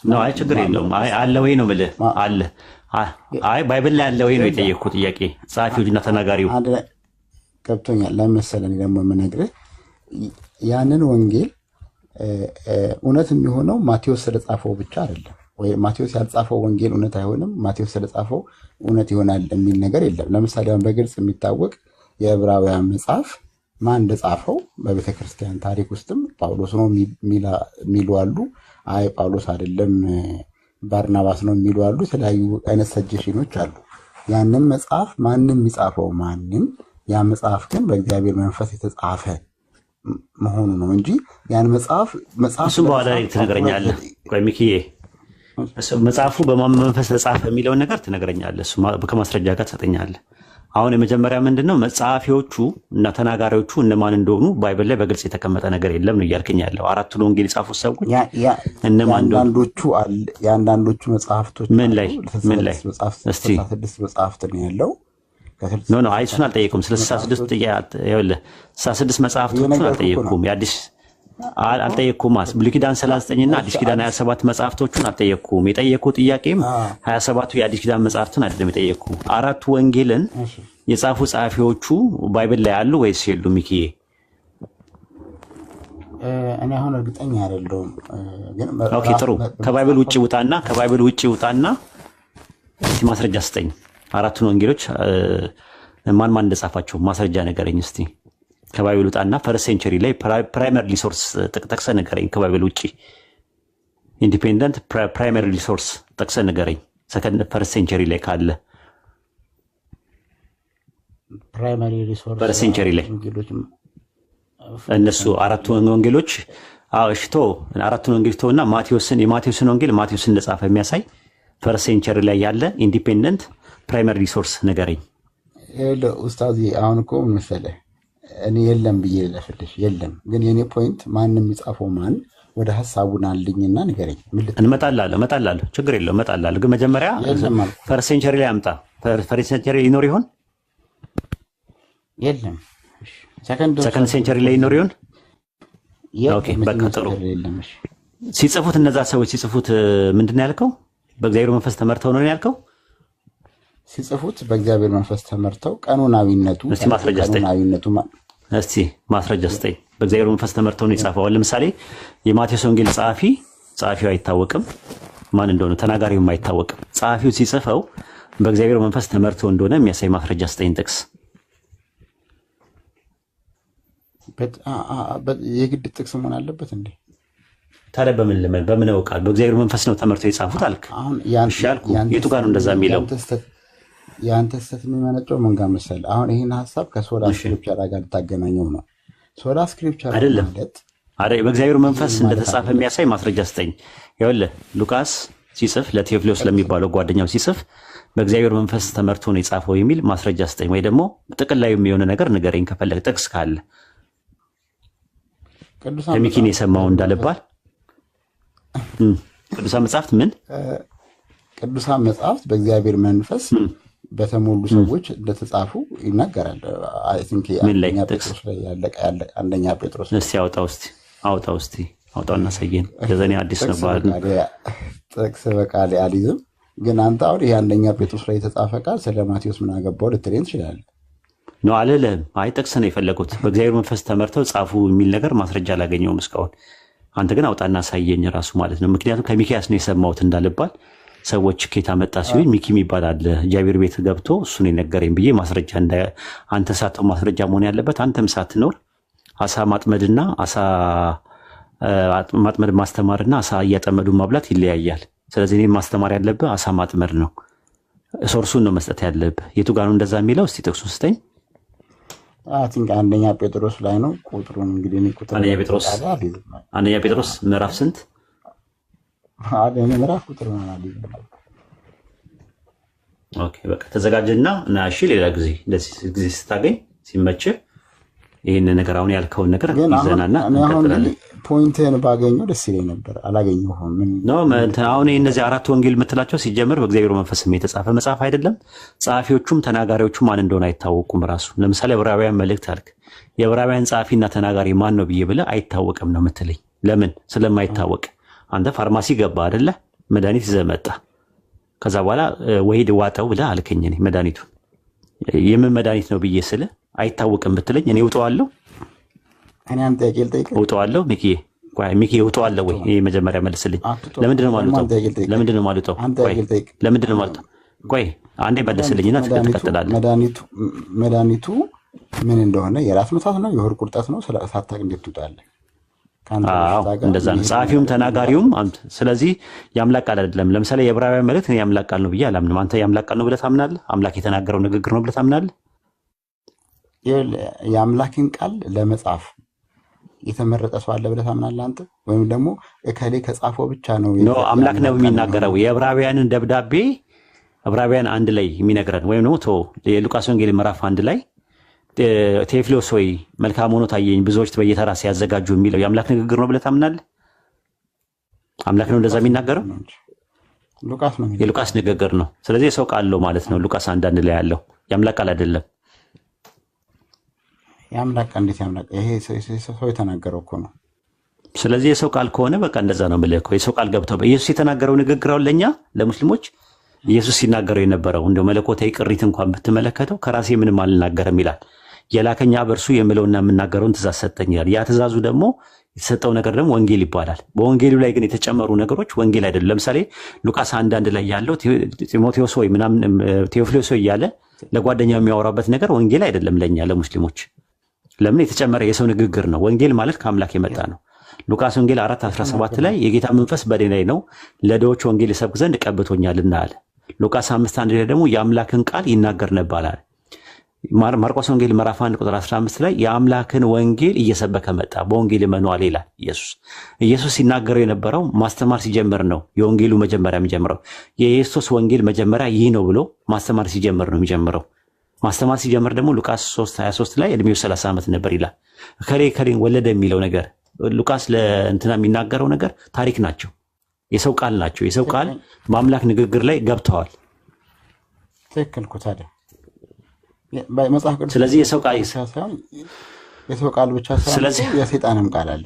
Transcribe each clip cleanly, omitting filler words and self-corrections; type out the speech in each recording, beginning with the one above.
ነው። አይ ችግር የለውም። አይ አለ ወይ ነው የምልህ። አለ አይ ባይብል ላይ አለ ወይ ነው የጠየቅኩት ጥያቄ። ጸሐፊውና ተናጋሪው ገብቶኛል። ለመሰለኝ ደግሞ የምነግርህ ያንን ወንጌል እውነት የሚሆነው ማቴዎስ ስለጻፈው ብቻ አይደለም፣ ወይ ማቴዎስ ያልጻፈው ወንጌል እውነት አይሆንም፣ ማቴዎስ ስለጻፈው እውነት ይሆናል የሚል ነገር የለም። ለምሳሌ አሁን በግልጽ የሚታወቅ የዕብራውያን መጽሐፍ ማን እንደጻፈው በቤተ ክርስቲያን ታሪክ ውስጥም ጳውሎስ ነው የሚሉ አሉ። አይ ጳውሎስ አይደለም ባርናባስ ነው የሚሉ አሉ። የተለያዩ አይነት ሰጀሽኖች አሉ። ያንን መጽሐፍ ማንም የሚጻፈው ማንም፣ ያ መጽሐፍ ግን በእግዚአብሔር መንፈስ የተጻፈ መሆኑ ነው እንጂ ያን መጽሐፍ እሱም በኋላ ላይ ትነግረኛለህ። ቆይ ሚኪዬ መጽሐፉ በማን መንፈስ ተጻፈ የሚለውን ነገር ትነግረኛለህ። እሱ ከማስረጃ ጋር ትሰጠኛለህ። አሁን የመጀመሪያ ምንድነው መጽሐፊዎቹ እና ተናጋሪዎቹ እነማን እንደሆኑ ባይብል ላይ በግልጽ የተቀመጠ ነገር የለም ነው እያልከኝ ያለው። አራቱን ወንጌል የጻፉት ሰዎች እነማን እንደሆኑ የአንዳንዶቹ መጽሐፍቶች ምን ላይ እስቲ 66 መጽሐፍት ነው ያለው። ኖ አይ እሱን አልጠየቁም። ስለ 66 ይኸውልህ 66 መጽሐፍቶቹን አልጠየቁም። የአዲስ አልጠየቅኩም። ብሉይ ኪዳን 39 እና አዲስ ኪዳን 27 መጽሐፍቶቹን አልጠየቅኩም። የጠየቁ ጥያቄም 27ቱ የአዲስ ኪዳን መጽሐፍትን አይደለም የጠየቁ። አራቱ ወንጌልን የጻፉ ጸሐፊዎቹ ባይብል ላይ አሉ ወይስ የሉም? ሚኪዬ እኔ አሁን እርግጠኛ አይደለሁም። ግን ኦኬ ጥሩ። ከባይብል ውጪ ውጣና እስቲ ማስረጃ ስጠኝ። አራቱን ወንጌሎች ማን እንደጻፋቸው ማስረጃ ነገረኝ እስቲ። ከባይብል ውጣና ፈርስት ሴንቸሪ ላይ ፕራይመሪ ሪሶርስ ጠቅሰህ ንገረኝ። ከባይብል ውጪ ኢንዲፔንደንት ፕራይመሪ ሪሶርስ ጠቅሰህ ንገረኝ። ሰከንድ ፈርስት ሴንቸሪ ላይ ካለ ፕራይመሪ ሪሶርስ ፈርስት ሴንቸሪ ላይ እነሱ አራቱ ወንጌሎች እሽቶ አራቱን ወንጌሎች ተውና የማቴዎስን ወንጌል ማቴዎስ እንደጻፈ የሚያሳይ ፈርስት ሴንቸሪ ላይ ያለ ኢንዲፔንደንት ፕራይመሪ ሪሶርስ ንገረኝ። ኡስታዝ አሁን እኮ ምን መሰለህ እኔ የለም ብዬ ልለፍልሽ የለም። ግን የኔ ፖይንት ማንም የሚጻፈው ማን ወደ ሐሳቡን አልኝና ንገረኝ። እመጣላለሁ ችግር የለውም እመጣላለሁ። ግን መጀመሪያ ፈርስት ሴንቸሪ ላይ አምጣ። ፈርስት ሴንቸሪ ይኖር ይሆን? የለም። ሰከንድ ሴንቸሪ ላይ ይኖር ይሆን? ኦኬ በቃ ጥሩ። ሲጽፉት እነዛ ሰዎች ሲጽፉት ምንድን ነው ያልከው? በእግዚአብሔር መንፈስ ተመርተው ነው ያልከው? ሲጽፉት በእግዚአብሔር መንፈስ ተመርተው ቀኖናዊነቱ ማስረጃ ስጠኝ። በእግዚአብሔር መንፈስ ተመርተው ነው የጻፈው። ለምሳሌ የማቴዎስ ወንጌል ጸሐፊው አይታወቅም፣ ማን እንደሆነ ተናጋሪውም አይታወቅም። ጸሐፊው ሲጽፈው በእግዚአብሔር መንፈስ ተመርተው እንደሆነ የሚያሳይ ማስረጃ ስጠኝ ጥቅስ። የግድ ጥቅስ መሆን አለበት እንዴ? ታዲያ በምን ያውቃል? በእግዚአብሔር መንፈስ ነው ተመርተው የጻፉት አልክ። እሺ አልኩ። የቱ ጋር ነው እንደዛ የሚለው? የአንተ ስህተት የሚመነጨው ምን ጋር መሰለህ? አሁን ይህን ሀሳብ ከሶላ ስክሪፕቸር ጋር ልታገናኘው ነው። ሶላ ስክሪፕቸር አይደለም በእግዚአብሔር መንፈስ እንደተጻፈ የሚያሳይ ማስረጃ ስጠኝ። ይኸውልህ ሉቃስ ሲጽፍ ለቴዎፍሎስ ለሚባለው ጓደኛው ሲጽፍ በእግዚአብሔር መንፈስ ተመርቶ ነው የጻፈው የሚል ማስረጃ ስጠኝ። ወይ ደግሞ ጥቅል ላይ የሚሆነ ነገር ንገረኝ ከፈለግ ጥቅስ ካለ። ከሚኪን የሰማው እንዳልባል ቅዱሳን መጽሐፍት ቅዱሳን መጽሐፍት በእግዚአብሔር መንፈስ በተሞሉ ሰዎች እንደተጻፉ ይናገራል። አይ ቲንክ አንደኛ ጴጥሮስ ላይ አንደኛ ጴጥሮስ እስቲ አውጣውና ሳየን። ለዘኔ አዲስ ነው ባል ጥቅስ በቃል አሊዝም። ግን አንተ አሁን ይሄ አንደኛ ጴጥሮስ ላይ የተጻፈ ቃል ስለ ማቴዎስ ምን አገባው ልትለኝ ትችላለህ። ነው አልልህም። አይ ጥቅስ ነው የፈለጉት። በእግዚአብሔር መንፈስ ተመርተው ጻፉ የሚል ነገር ማስረጃ አላገኘውም እስካሁን። አንተ ግን አውጣና ሳየኝ ራሱ ማለት ነው። ምክንያቱም ከሚኪያስ ነው የሰማሁት እንዳልባል ሰዎች ኬታ መጣ ሲሆን ሚኪ የሚባል አለ እግዚአብሔር ቤት ገብቶ እሱን የነገረኝ ብዬ ማስረጃ አንተ ሳትው ማስረጃ መሆን ያለበት አንተም ሳትኖር አሳ ማጥመድና አሳ ማጥመድ ማስተማርና አሳ እያጠመዱ ማብላት ይለያያል። ስለዚህ እኔም ማስተማር ያለብህ አሳ ማጥመድ ነው። ሶርሱን ነው መስጠት ያለብህ። የቱ ጋር ነው እንደዛ የሚለው? እስቲ ጥቅሱን ስጠኝ። ቲንክ አንደኛ ጴጥሮስ ላይ ነው። ቁጥሩን እንግዲህ አንደኛ ጴጥሮስ ምዕራፍ ስንት? ምዕራፍ ቁጥር ኦኬ በቃ ተዘጋጀና እና እሺ፣ ሌላ ጊዜ ስታገኝ ሲመችህ ይህን ነገር አሁን ያልከውን ነገር ይዘናና እንቀጥላለን። ፖይንትን ባገኘው ደስ ይለኝ ነበር፣ አላገኘሁም። አሁን እነዚህ አራት ወንጌል የምትላቸው ሲጀምር በእግዚአብሔር መንፈስም የተጻፈ መጽሐፍ አይደለም። ጸሐፊዎቹም ተናጋሪዎቹም ማን እንደሆነ አይታወቁም። ራሱ ለምሳሌ ዕብራውያን መልእክት አልክ። የዕብራውያን ጸሐፊና ተናጋሪ ማን ነው ብዬ ብለህ አይታወቅም ነው የምትለኝ። ለምን? ስለማይታወቅ። አንተ ፋርማሲ ገባ አይደለ? መድኃኒት ይዘህ መጣ። ከዛ በኋላ ወሂድ ዋጠው ብለህ አልከኝ። እኔ መድኃኒቱን የምን መድኃኒት ነው ብዬ ስልህ አይታወቅም ብትለኝ እኔ ውጠዋለሁ? እኔ አንድ ጥያቄ ልጠይቅህ። ውጠዋለሁ? ሚኪ ውጠዋለሁ ወይ? ይሄ መጀመሪያ መልስልኝ። ለምንድን ነው የማልውጠው? ለምንድን ነው የማልውጠው? ለምንድን ነው የማልውጠው? ቆይ አንዴ መልስልኝና ትቀጥላለህ። መድኃኒቱ ምን እንደሆነ የራስ ምታት ነው የሆድ ቁርጠት ነው ሳታውቅ እንዴት ትውጣለህ? እንደዛ ነው ጸሐፊውም ተናጋሪውም። ስለዚህ የአምላክ ቃል አይደለም። ለምሳሌ የዕብራውያን መልእክት እኔ የአምላክ ቃል ነው ብዬ አላምንም። አንተ የአምላክ ቃል ነው ብለህ ታምናለህ? አምላክ የተናገረው ንግግር ነው ብለህ ታምናለህ? የአምላክን ቃል ለመጻፍ የተመረጠ ሰው አለ ብለህ ታምናለህ አንተ? ወይም ደግሞ እከሌ ከጻፈው ብቻ ነው አምላክ ነው የሚናገረው? የዕብራውያንን ደብዳቤ ዕብራውያን 1 ላይ የሚነግረን ወይም ደግሞ የሉቃስ ወንጌል ምዕራፍ 1 ላይ ቴዎፍሎስ ሆይ መልካም ሆኖ ታየኝ ብዙዎች በየተራ ሲያዘጋጁ የሚለው የአምላክ ንግግር ነው ብለህ ታምናለህ? አምላክ ነው እንደዛ የሚናገረው? የሉቃስ ንግግር ነው። ስለዚህ የሰው ቃል ነው ማለት ነው። ሉቃስ 1 ላይ ያለው የአምላክ ቃል አይደለም። የአምላክ ቃል እንዴት ያምላክ? ይሄ ሰው የተናገረው እኮ ነው። ስለዚህ የሰው ቃል ከሆነ በቃ እንደዛ ነው የምልህ እኮ። የሰው ቃል ገብተው ኢየሱስ የተናገረው ንግግር አሁን ለእኛ ለሙስሊሞች ኢየሱስ ሲናገረው የነበረው እንደው መለኮታዊ ቅሪት እንኳን ብትመለከተው ከራሴ ምንም አልናገርም ይላል። የላከኝ አብ እርሱ የምለውና የምናገረውን ትእዛዝ ሰጠኝ ይላል። ያ ትእዛዙ ደግሞ የተሰጠው ነገር ደግሞ ወንጌል ይባላል። በወንጌሉ ላይ ግን የተጨመሩ ነገሮች ወንጌል አይደለም። ለምሳሌ ሉቃስ 1 ላይ ያለው ጢሞቴዎስ ሆይ ምናምን ቴዎፍሎስ ሆይ እያለ ለጓደኛው የሚያወራበት ነገር ወንጌል አይደለም ለእኛ ለሙስሊሞች። ለምን? የተጨመረ የሰው ንግግር ነው። ወንጌል ማለት ከአምላክ የመጣ ነው። ሉቃስ ወንጌል 4:17 ላይ የጌታ መንፈስ በእኔ ላይ ነው ለድሆች ወንጌል ይሰብክ ዘንድ ቀብቶኛልና አለ። ሉቃስ 5:1 ላይ ደግሞ የአምላክን ቃል ይናገር ነበር አለ። ማርቆስ ወንጌል ምዕራፍ 1:15 ላይ የአምላክን ወንጌል እየሰበከ መጣ፣ በወንጌል እመኑ አለ ይላል። ኢየሱስ ሲናገረው የነበረው ማስተማር ሲጀምር ነው። የወንጌሉ መጀመሪያ የሚጀምረው የኢየሱስ ወንጌል መጀመሪያ ይህ ነው ብሎ ማስተማር ሲጀምር ነው የሚጀምረው። ማስተማር ሲጀምር ደግሞ ሉቃስ 3:23 ላይ እድሜው 30 ዓመት ነበር ይላል። ከሌን ወለደ የሚለው ነገር ሉቃስ ለእንትና የሚናገረው ነገር ታሪክ ናቸው፣ የሰው ቃል ናቸው። የሰው ቃል በአምላክ ንግግር ላይ ገብተዋል። ትክክል እኮ ታዲያ መጽሐፍ ቅዱስ። ስለዚህ የሰው ቃል ብቻ ሳይሆን የሰይጣንም ቃል አለ።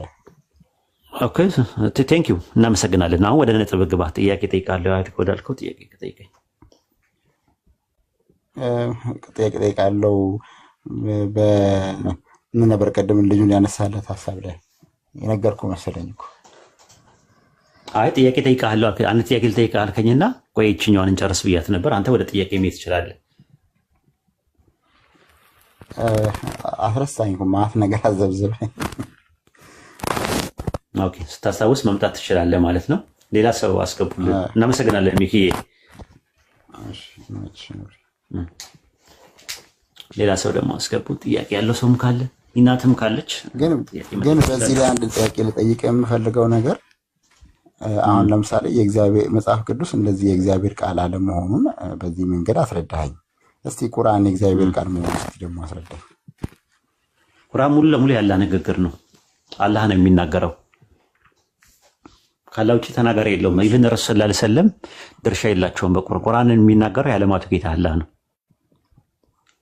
ኦኬ ቴንክ ዩ እናመሰግናለን። አሁን ወደ ነጥብ ግባ። ጥያቄ ጠይቃለሁ አይደል? ወዳልከው ጥያቄ ጠይቀኝ። ጥያቄ ጠይቃለሁ። ምን ነበር ቀደም ልጁን ያነሳለት ሀሳብ ላይ የነገርኩህ መሰለኝ እኮ። አይ ጥያቄ ጠይቃለሁ አልከኝ። አንተ ጥያቄ ልጠይቅህ አልከኝና ቆይ ይችኛዋን እንጨርስ ብያት ነበር። አንተ ወደ ጥያቄ መሄድ ትችላለህ። አፍረሳኝ እኮ ማት ነገር አዘብዘበኝ። ኦኬ ስታስታውስ መምጣት ትችላለህ ማለት ነው። ሌላ ሰው አስገቡልን። እናመሰግናለን ሚኪዬ። ሌላ ሰው ደግሞ አስገቡ። ጥያቄ ያለው ሰውም ካለ እናትም ካለች ግን በዚህ ላይ አንድ ጥያቄ ልጠይቅ የምፈልገው ነገር አሁን ለምሳሌ የእግዚአብሔር መጽሐፍ ቅዱስ እንደዚህ የእግዚአብሔር ቃል አለመሆኑን በዚህ መንገድ አስረዳኸኝ። እስቲ ቁርአን የእግዚአብሔር ቃል መሆኑን እስቲ ደግሞ አስረዳኝ። ቁርአን ሙሉ ለሙሉ ያለ ንግግር ነው። አላህ ነው የሚናገረው። ካላ ውጪ ተናጋሪ የለውም። ኢብን ረሱል ሰለላሁ ዐለይሂ ወሰለም ድርሻ የላቸውም በቁርአን። ቁርአንን የሚናገረው የዓለማቱ ጌታ አላህ ነው።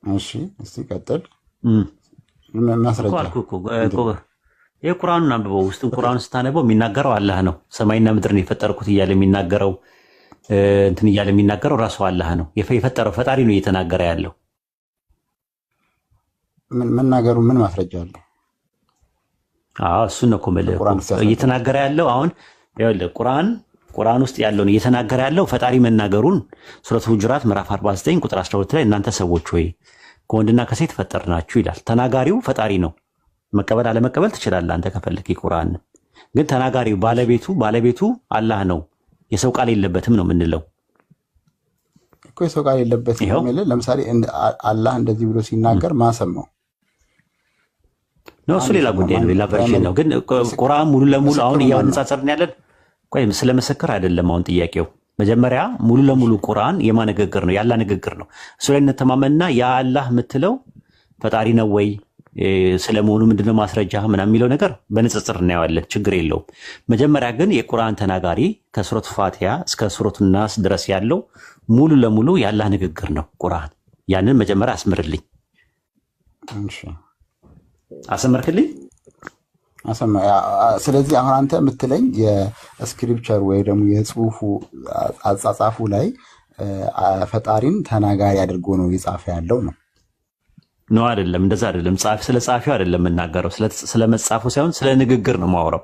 እሺ እስቲ ቀጥል። ማስረጃ የቁርአኑን አንብበው። ውስጥ ቁርአኑን ስታነበው የሚናገረው አላህ ነው። ሰማይና ምድርን የፈጠርኩት እያለ የሚናገረው እንትን እያለ የሚናገረው ራሱ አላህ ነው። የፈጠረው ፈጣሪ ነው እየተናገረ ያለው። መናገሩ ምን ማስረጃ አለው? እሱን ነው እኮ እየተናገረ ያለው። አሁን ይኸውልህ ቁርአን ውስጥ ያለውን እየተናገረ ያለው ፈጣሪ መናገሩን ሱረቱ ሁጁራት ምዕራፍ 49 ቁጥር 12 ላይ እናንተ ሰዎች ሆይ ከወንድና ከሴት ፈጠርናችሁ ይላል። ተናጋሪው ፈጣሪ ነው። መቀበል አለመቀበል ትችላለህ አንተ ከፈለክ። ቁርአን ግን ተናጋሪው ባለቤቱ አላህ ነው። የሰው ቃል የለበትም ነው የምንለው እኮ። የሰው ቃል የለበትም ነው። ለምሳሌ አላህ እንደዚህ ብሎ ሲናገር ማሰማው ነው። እሱ ሌላ ጉዳይ ነው፣ ሌላ ቨርዥን ነው። ግን ቁርአን ሙሉ ለሙሉ አሁን እያነጻጸርን ያለን ቆይ ስለመሰከር አይደለም። አሁን ጥያቄው መጀመሪያ ሙሉ ለሙሉ ቁርአን የማን ንግግር ነው? ያላ ንግግር ነው። እሱ ላይ እንተማመንና ያ አላህ የምትለው ፈጣሪ ነው ወይ ስለመሆኑ ምንድነው ማስረጃ ምናምን የሚለው ነገር በንጽጽር እናየዋለን። ችግር የለውም። መጀመሪያ ግን የቁርአን ተናጋሪ ከሱረቱ ፋቲሃ እስከ ሱረቱ ናስ ድረስ ያለው ሙሉ ለሙሉ ያላ ንግግር ነው ቁርአን። ያንን መጀመሪያ አስምርልኝ። እሺ አሰመርክልኝ? ስለዚህ አሁን አንተ የምትለኝ የስክሪፕቸር ወይ ደግሞ የጽሁፉ አጻጻፉ ላይ ፈጣሪን ተናጋሪ አድርጎ ነው የጻፈ ያለው ነው? ነው አይደለም፣ እንደዛ አይደለም። ስለ ጻፊው አይደለም የምናገረው፣ ስለ መጻፉ ሳይሆን ስለ ንግግር ነው የማወራው።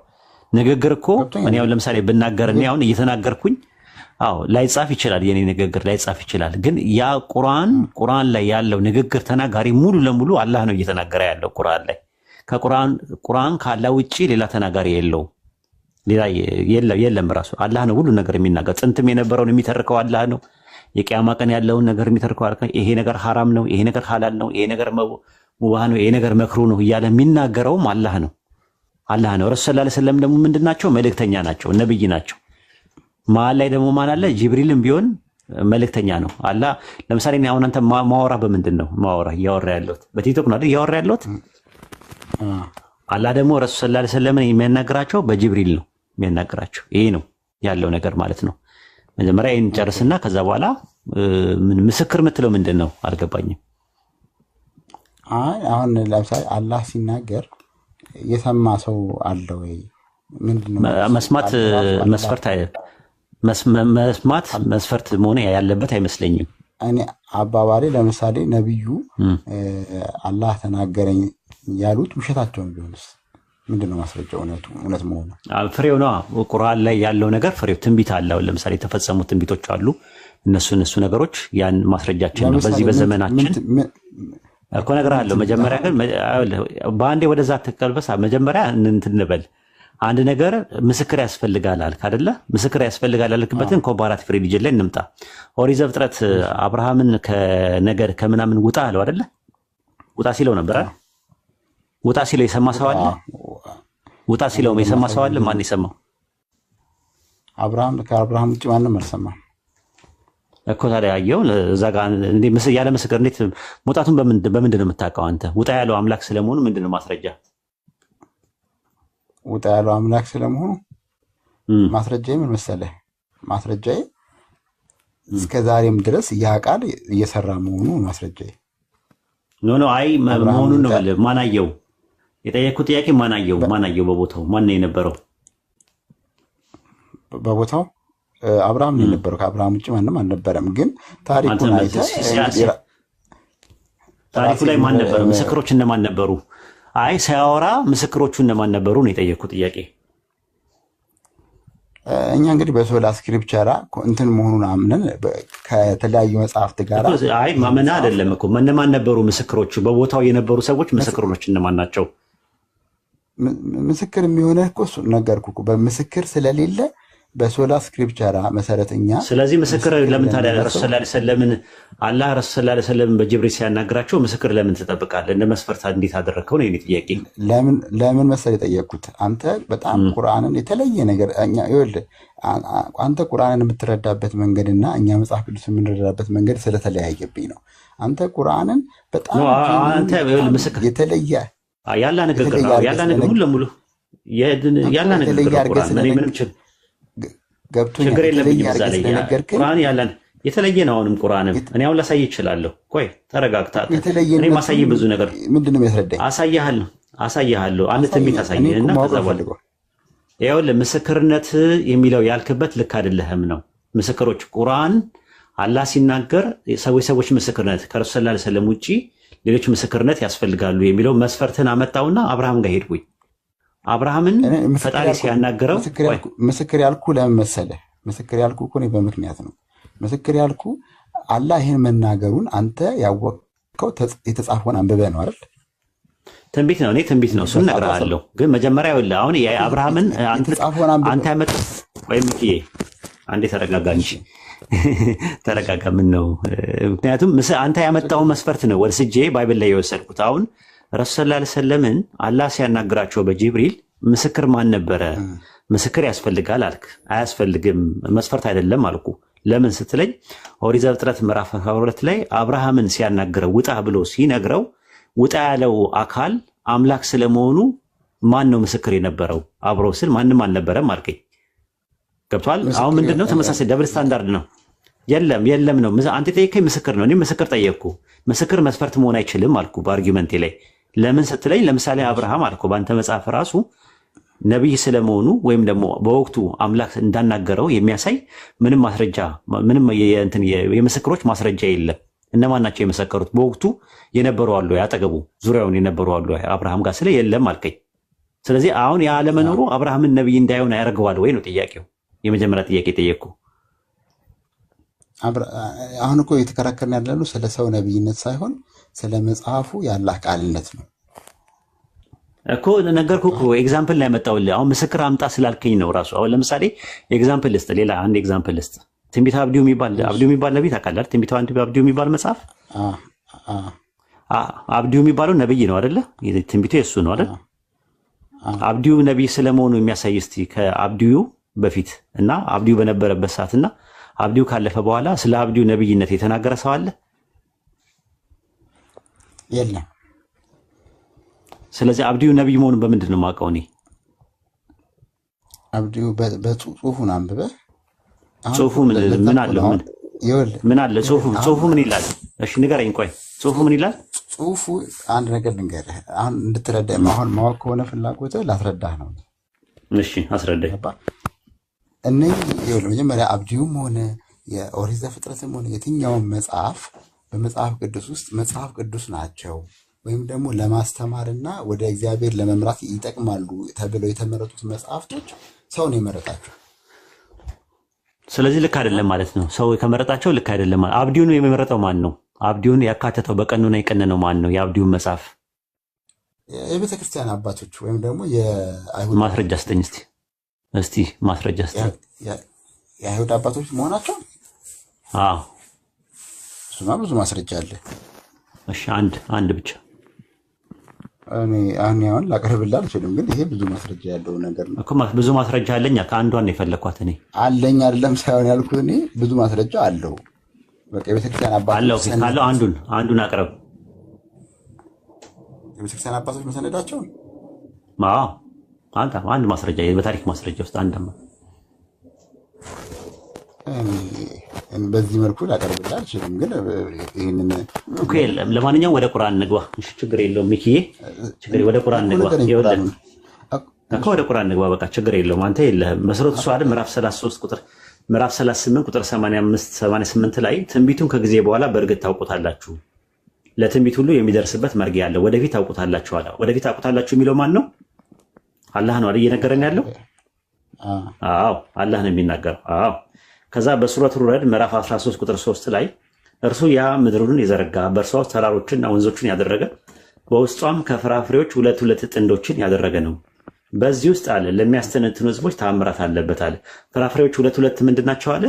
ንግግር እኮ እኔ አሁን ለምሳሌ ብናገር እኔ አሁን እየተናገርኩኝ ላይጻፍ ይችላል፣ የኔ ንግግር ላይጻፍ ይችላል። ግን ያ ቁርአን ላይ ያለው ንግግር ተናጋሪ ሙሉ ለሙሉ አላህ ነው እየተናገረ ያለው ቁርአን ላይ። ቁርአን ካላህ ውጪ ሌላ ተናጋሪ የለውም፣ ሌላ የለም። ራሱ አላህ ነው ሁሉ ነገር የሚናገር። ጥንትም የነበረውን የሚተርከው አላህ ነው። የቂያማ ቀን ያለውን ነገር የሚተርከው አላህ። ይሄ ነገር ሐራም ነው፣ ይሄ ነገር ሐላል ነው፣ ይሄ ነገር ሙባህ ነው፣ ይሄ ነገር መክሩ ነው እያለ የሚናገረውም አላህ ነው። ረሱል ሰለላሁ ዐለይሂ ወሰለም ደግሞ ምንድናቸው? መልእክተኛ ናቸው፣ ነብይ ናቸው። መሀል ላይ ደግሞ ማን አለ? ጅብሪልም ቢሆን መልእክተኛ ነው። አላህ ለምሳሌ እኔ አሁን አንተ ማወራ በምንድን ነው እያወራ ያለሁት? በቲክቶክ ነው አይደል እያወራ ያለሁት? አላህ ደግሞ ረሱል ሰለላሁ ዐለይሂ ወሰለምን የሚያናግራቸው በጅብሪል ነው የሚያናግራቸው። ይሄ ነው ያለው ነገር ማለት ነው። መጀመሪያ ይሄን ጨርስና ከዛ በኋላ ምን ምስክር የምትለው ምንድን ነው? አልገባኝም። አሁን ለምሳሌ አላህ ሲናገር የሰማ ሰው አለ ወይ? ምንድነው መስማት መስፈርት መሆን ያለበት አይመስለኝም። እኔ አባባሌ ለምሳሌ ነብዩ አላህ ተናገረኝ ያሉት ውሸታቸውን ቢሆንስ ምንድነው ማስረጃው? እውነት መሆኑ ፍሬው ነው። ቁርአን ላይ ያለው ነገር ፍሬው ትንቢት አለው። ለምሳሌ የተፈጸሙ ትንቢቶች አሉ። እነሱ ነገሮች ያን ማስረጃችን ነው። በዚህ በዘመናችን እኮ ነገር አለው። መጀመሪያ ግን በአንዴ ወደዛ ተቀልበሳ መጀመሪያ እንበል አንድ ነገር ምስክር ያስፈልጋል አልክ አይደለ? ምስክር ያስፈልጋል ያልክበትን ኮምፓራቲቭ ሪሊጅን ላይ እንምጣ። ኦሪት ዘፍጥረት አብርሃምን ከነገር ከምናምን ውጣ አለው አይደለ? ውጣ ሲለው ነበር አይደል? ውጣ ሲለው የሰማ ሰው አለ? ውጣ ሲለው የሰማ ሰው አለ? ማን የሰማው? ከአብርሃም ውጭ ማንም አልሰማም እኮ። ታዲያ ያየው እዛ ጋር ያለ ምስክር እንዴት መውጣቱን በምንድን ነው የምታውቀው አንተ? ውጣ ያለው አምላክ ስለመሆኑ ምንድን ነው ማስረጃ? ውጣ ያለው አምላክ ስለመሆኑ ማስረጃዬ ምን መሰለህ? ማስረጃዬ እስከ ዛሬም ድረስ ያ ቃል እየሰራ መሆኑ ማስረጃዬ። አይ መሆኑን ነው ማለት ማን አየው? የጠየኩት ጥያቄ ማን አየው? በቦታው ማን ነው የነበረው? በቦታው አብርሃም ነው የነበረው። ከአብርሃም ውጭ ማንም አልነበረም። ግን ታሪኩን አይተህ ታሪኩ ላይ ማን ነበር? ምስክሮች እነማን ነበሩ? አይ ሳያወራ ምስክሮቹ እነማን ነበሩ ነው የጠየኩት ጥያቄ። እኛ እንግዲህ በሶላ ስክሪፕቸራ እንትን መሆኑን አምነን ከተለያዩ መጽሐፍት ጋር አይ ማመና አይደለም እኮ እነማን ነበሩ ምስክሮቹ? በቦታው የነበሩ ሰዎች ምስክሮች እነማን ናቸው? ምስክር የሚሆነህ እኮ ነገርኩህ እኮ በምስክር ስለሌለ በሶላ ስክሪፕቸራ መሰረተኛ። ስለዚህ ምስክር ለምን ታዲያ ረሱል ሰለላሁ ዐለይሂ ወሰለምን አላህ ረሱል ሰለላሁ ዐለይሂ ወሰለም በጅብሪል ሲያናግራቸው ምስክር ለምን ትጠብቃለህ? እንደ መስፈርት እንዴት አደረከው ነው የኔ ጥያቄ። ለምን መሰለህ የጠየቅኩት? አንተ በጣም ቁርአንን የተለየ ነገር ይኸውልህ፣ አንተ ቁርአንን የምትረዳበት መንገድና እኛ መጽሐፍ ቅዱስ የምንረዳበት መንገድ ስለተለያየብኝ ነው። አንተ ቁርአንን በጣም አንተ ምስክር የተለየ ያላ ንግግር ነው ያላ ንግግር ሙሉ ለሙሉ ያላ ንግግር ቁርአን እኔ ምንም ችግር የለብኝም። እዛ ላይ ቁርአን ያለን የተለየ ነው። አሁንም ቁርአንም እኔ አሁን ላሳይ እችላለሁ። ቆይ ተረጋግታ። እኔ ማሳይ ብዙ ነገር ምንድነው የሚያስረዳኝ? አሳያለሁ። አንተ ትንቢት አሳየህና ከዛ በኋላ ይኸውልህ ምስክርነት የሚለው ያልክበት ልክ አይደለህም ነው። ምስክሮች ቁርአን አላህ ሲናገር ሰዎች ምስክርነት ከረሱል ሰለላሁ ዐለይሂ ወሰለም ውጪ ሌሎች ምስክርነት ያስፈልጋሉ የሚለው መስፈርትን አመጣውና አብርሃም ጋር ሄድኩኝ። አብርሃምን ፈጣሪ ሲያናገረው ምስክር ያልኩ ለምን መሰለህ? ምስክር ያልኩ እኮ እኔ በምክንያት ነው። ምስክር ያልኩ አላህ ይህን መናገሩን አንተ ያወቅከው የተጻፈውን አንብበህ ነው አይደል? ትንቢት ነው። እኔ ትንቢት ነው እሱን እነግርሃለሁ። ግን መጀመሪያ ይኸውልህ አሁን የአብርሃምን አንተ ያመጣህ ወይም አንዴ ተረጋጋ እንጂ ተረጋጋ። ምን ነው? ምክንያቱም አንተ ያመጣው መስፈርት ነው ወስጄ ባይብል ላይ የወሰድኩት። አሁን ረሱል ሰለላሁ ዐለይሂ ወሰለምን አላህ ሲያናግራቸው በጅብሪል ምስክር ማን ነበረ? ምስክር ያስፈልጋል አልክ። አያስፈልግም መስፈርት አይደለም አልኩ። ለምን ስትለኝ ኦሪት ዘፍጥረት ምዕራፍ 22 ላይ አብርሃምን ሲያናግረው ውጣ ብሎ ሲነግረው ውጣ ያለው አካል አምላክ ስለመሆኑ ማን ነው ምስክር የነበረው? አብሮ ስል ማንም አልነበረም አልከኝ። ገብቷል? አሁን ምንድነው? ተመሳሳይ ደብል ስታንዳርድ ነው። የለም ነው። አንተ ጠየቀኝ ምስክር ነው፣ እኔ ምስክር ጠየቅኩ። ምስክር መስፈርት መሆን አይችልም አልኩ በአርጊመንቴ ላይ። ለምን ስትለኝ ለምሳሌ አብርሃም አልኩ በአንተ መጽሐፍ ራሱ ነቢይ ስለመሆኑ ወይም ደግሞ በወቅቱ አምላክ እንዳናገረው የሚያሳይ ምንም ማስረጃ ምንም የምስክሮች ማስረጃ የለም። እነማን ናቸው የመሰከሩት? በወቅቱ የነበሩ አሉ፣ ያጠገቡ ዙሪያውን የነበሩ አሉ አብርሃም ጋር ስለ የለም አልከኝ። ስለዚህ አሁን ያለመኖሩ አብርሃምን ነቢይ እንዳይሆን ያደርገዋል ወይ ነው ጥያቄው። የመጀመሪያ ጥያቄ ጠየቅኩ። አሁን እኮ የተከራከርን ያለነው ስለ ሰው ነቢይነት ሳይሆን ስለ መጽሐፉ የአላህ ቃልነት ነው እኮ ነገርኩህ እኮ ኤግዛምፕል ላይ መጣሁልህ። አሁን ምስክር አምጣ ስላልከኝ ነው ራሱ። አሁን ለምሳሌ ኤግዛምፕል ልስጥ፣ ሌላ አንድ ኤግዛምፕል ልስጥ። ትንቢተ አብዲዩ የሚባል ነቢይ ታውቃለህ? ትንቢተ አብዲዩ የሚባል መጽሐፍ አብዲዩ የሚባለው ነቢይ ነው አይደለ? ትንቢቱ የእሱ ነው አይደል? አብዲዩ ነቢይ ስለመሆኑ የሚያሳይ እስቲ ከአብዲዩ በፊት እና አብዲዩ በነበረበት ሰዓትና አብዲዩ ካለፈ በኋላ ስለ አብዲዩ ነቢይነት የተናገረ ሰው አለ? የለም። ስለዚህ አብዲዩ ነቢይ መሆኑን በምንድን ነው የማውቀው እኔ? አብዲዩ በጽሁፉን አንብበህ ጽሁፉ ምን አለው? ምን አለ ጽሁፉ ምን ይላል? እሺ ንገረኝ። ቆይ ጽሁፉ ምን ይላል? ጽሁፉ አንድ ነገር ልንገርህ፣ አሁን እንድትረዳ። አሁን ማወቅ ከሆነ ፍላጎትህ ላስረዳህ ነው። እሺ አስረዳኝ። እነዚህ መጀመሪያ አብዲዩም ሆነ የኦሪት ዘፍጥረትም ሆነ የትኛውን መጽሐፍ በመጽሐፍ ቅዱስ ውስጥ መጽሐፍ ቅዱስ ናቸው ወይም ደግሞ ለማስተማርና ወደ እግዚአብሔር ለመምራት ይጠቅማሉ ተብለው የተመረጡት መጽሐፍቶች ሰው ነው የመረጣቸው። ስለዚህ ልክ አይደለም ማለት ነው። ሰው ከመረጣቸው ልክ አይደለም ማለት። አብዲዩን የመረጠው ማን ነው? አብዲዩን ያካተተው በቀኑና የቀነነው ማን ነው? የአብዲዩን መጽሐፍ የቤተ ክርስቲያን አባቶች ወይም ደግሞ የአይሁድ ማስረጃ ስጠኝ እስቲ ማስረጃ ስጠኝ። የአይሁድ አባቶች መሆናቸው እሱማ ብዙ ማስረጃ አለ። እሺ አንድ ብቻ አሁን ላቀርብልህ አልችልም፣ ግን ይሄ ብዙ ማስረጃ ያለው ነገር ነው እኮ። ብዙ ማስረጃ አለኝ። ከአንዷን የፈለኳት እኔ አለኝ አይደለም ሳይሆን ያልኩት እኔ ብዙ ማስረጃ አለው። በቃ የቤተክርስቲያን አባቶች ካለው አንዱን አቅርብ። የቤተክርስቲያን አባቶች መሰነዳቸውን አንድ ማስረጃ በታሪክ ማስረጃ ውስጥ አንድማ በዚህ መልኩ ላቀርብልህ አልችልም፣ ግን ይሄንን ኦኬ። ለማንኛውም ወደ ቁርአን እንግባ። እሺ ችግር የለውም ሚኪዬ፣ ወደ ቁርአን እንግባ። ወደ ቁርአን እንግባ። በቃ ችግር የለውም። አንተ የለህም መሰረቱ ሷድ ምዕራፍ 38 ቁጥር 88 ላይ ትንቢቱን ከጊዜ በኋላ በእርግጥ ታውቁታላችሁ፣ ለትንቢት ሁሉ የሚደርስበት መርጊያ አለ፣ ወደፊት ታውቁታላችሁ አለ። ወደፊት ታውቁታላችሁ የሚለው ማን ነው? አላህ ነው አይደል እየነገረን ያለው? አዎ አላህ ነው የሚናገረው። አዎ ከዛ በሱረቱ ረዕድ ምዕራፍ 13 ቁጥር 3 ላይ እርሱ ያ ምድሩን የዘረጋ በእርሷ ውስጥ ተራሮችንና ወንዞችን ያደረገ በውስጧም ከፍራፍሬዎች ሁለት ጥንዶችን ያደረገ ነው። በዚህ ውስጥ አለ ለሚያስተነትኑ ህዝቦች ተአምራት አለበት አለ። ፍራፍሬዎች ሁለት ምንድን ናቸው አለ?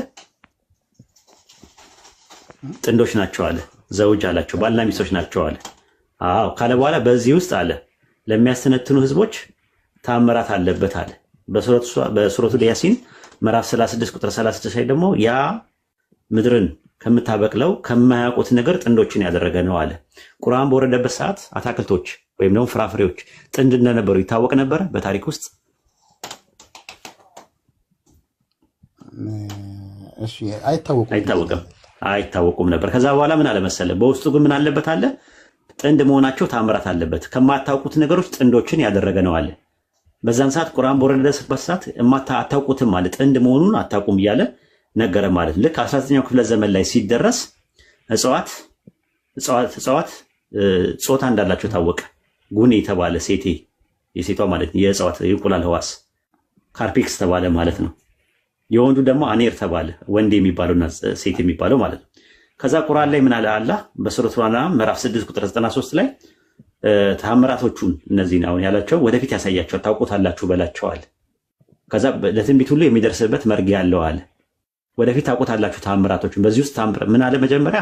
ጥንዶች ናቸው አለ። ዘውጅ አላቸው፣ ባልና ሚስቶች ናቸው አለ። አዎ ካለ በኋላ በዚህ ውስጥ አለ ለሚያስተነትኑ ህዝቦች ተአምራት አለበት አለ። በሱረቱ ያሲን ምዕራፍ 36 ቁጥር 36 ላይ ደግሞ ያ ምድርን ከምታበቅለው ከማያውቁት ነገር ጥንዶችን ያደረገ ነው አለ። ቁርአን በወረደበት ሰዓት አታክልቶች ወይም ደግሞ ፍራፍሬዎች ጥንድ እንደነበሩ ይታወቅ ነበር በታሪክ ውስጥ? እሺ አይታወቁም ነበር። ከዛ በኋላ ምን አለ መሰለ፣ በውስጡ ግን ምን አለበት አለ? ጥንድ መሆናቸው ታምራት አለበት። ከማታውቁት ነገሮች ጥንዶችን ያደረገ ነው አለ። በዛን ሰዓት ቁርአን በወረደበት ሰዓት አታውቁትም ማለት ጥንድ መሆኑን አታውቁም እያለ ነገረ ማለት። ልክ 19ኛው ክፍለ ዘመን ላይ ሲደረስ እጽዋት ጾታ እንዳላቸው ታወቀ። ጉኔ የተባለ የሴቷ ማለት የእጽዋት የእንቁላል ህዋስ ካርፒክስ ተባለ ማለት ነው። የወንዱ ደግሞ አኔር ተባለ፣ ወንድ የሚባለውና ሴት የሚባለው ማለት ነው። ከዛ ቁርአን ላይ ምን አለ አላህ በሱረቱ አንዓም ምዕራፍ 6 ቁጥር 93 ላይ ተአምራቶቹን እነዚህን አሁን ያላቸው ወደፊት ያሳያቸዋል ታውቁታላችሁ በላቸዋል። ከዛ ለትንቢት ሁሉ የሚደርስበት መርጊያ አለው አለ። ወደፊት ታውቁታላችሁ ተአምራቶቹን። በዚህ ውስጥ ምን አለ? መጀመሪያ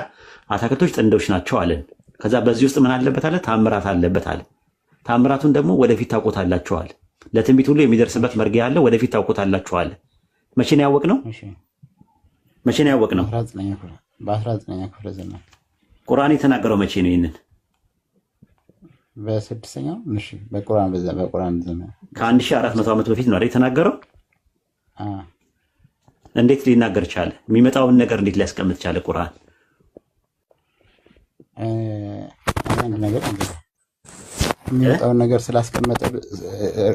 አታክልቶች ጥንዶች ናቸው አለን። ከዛ በዚህ ውስጥ ምን አለበት አለ? ተአምራት አለበት አለ። ተአምራቱን ደግሞ ወደፊት ታውቁታላችሁ አለ። ለትንቢት ሁሉ የሚደርስበት መርጊያ አለ፣ ወደፊት ታውቁታላችሁ አለ። መቼ ነው ያወቅነው? በ19ኛው ክፍለ ዘመን ቁርአን የተናገረው መቼ ነው? ይህንን በ6ኛው በቁርአን ዘመን ከ1400 ዓመት በፊት ነው አይደል የተናገረው? እንዴት ሊናገር ቻለ? የሚመጣውን ነገር እንዴት ሊያስቀምጥ ቻለ ቁርአን? አንድ ነገር የሚመጣውን ነገር ስላስቀመጠ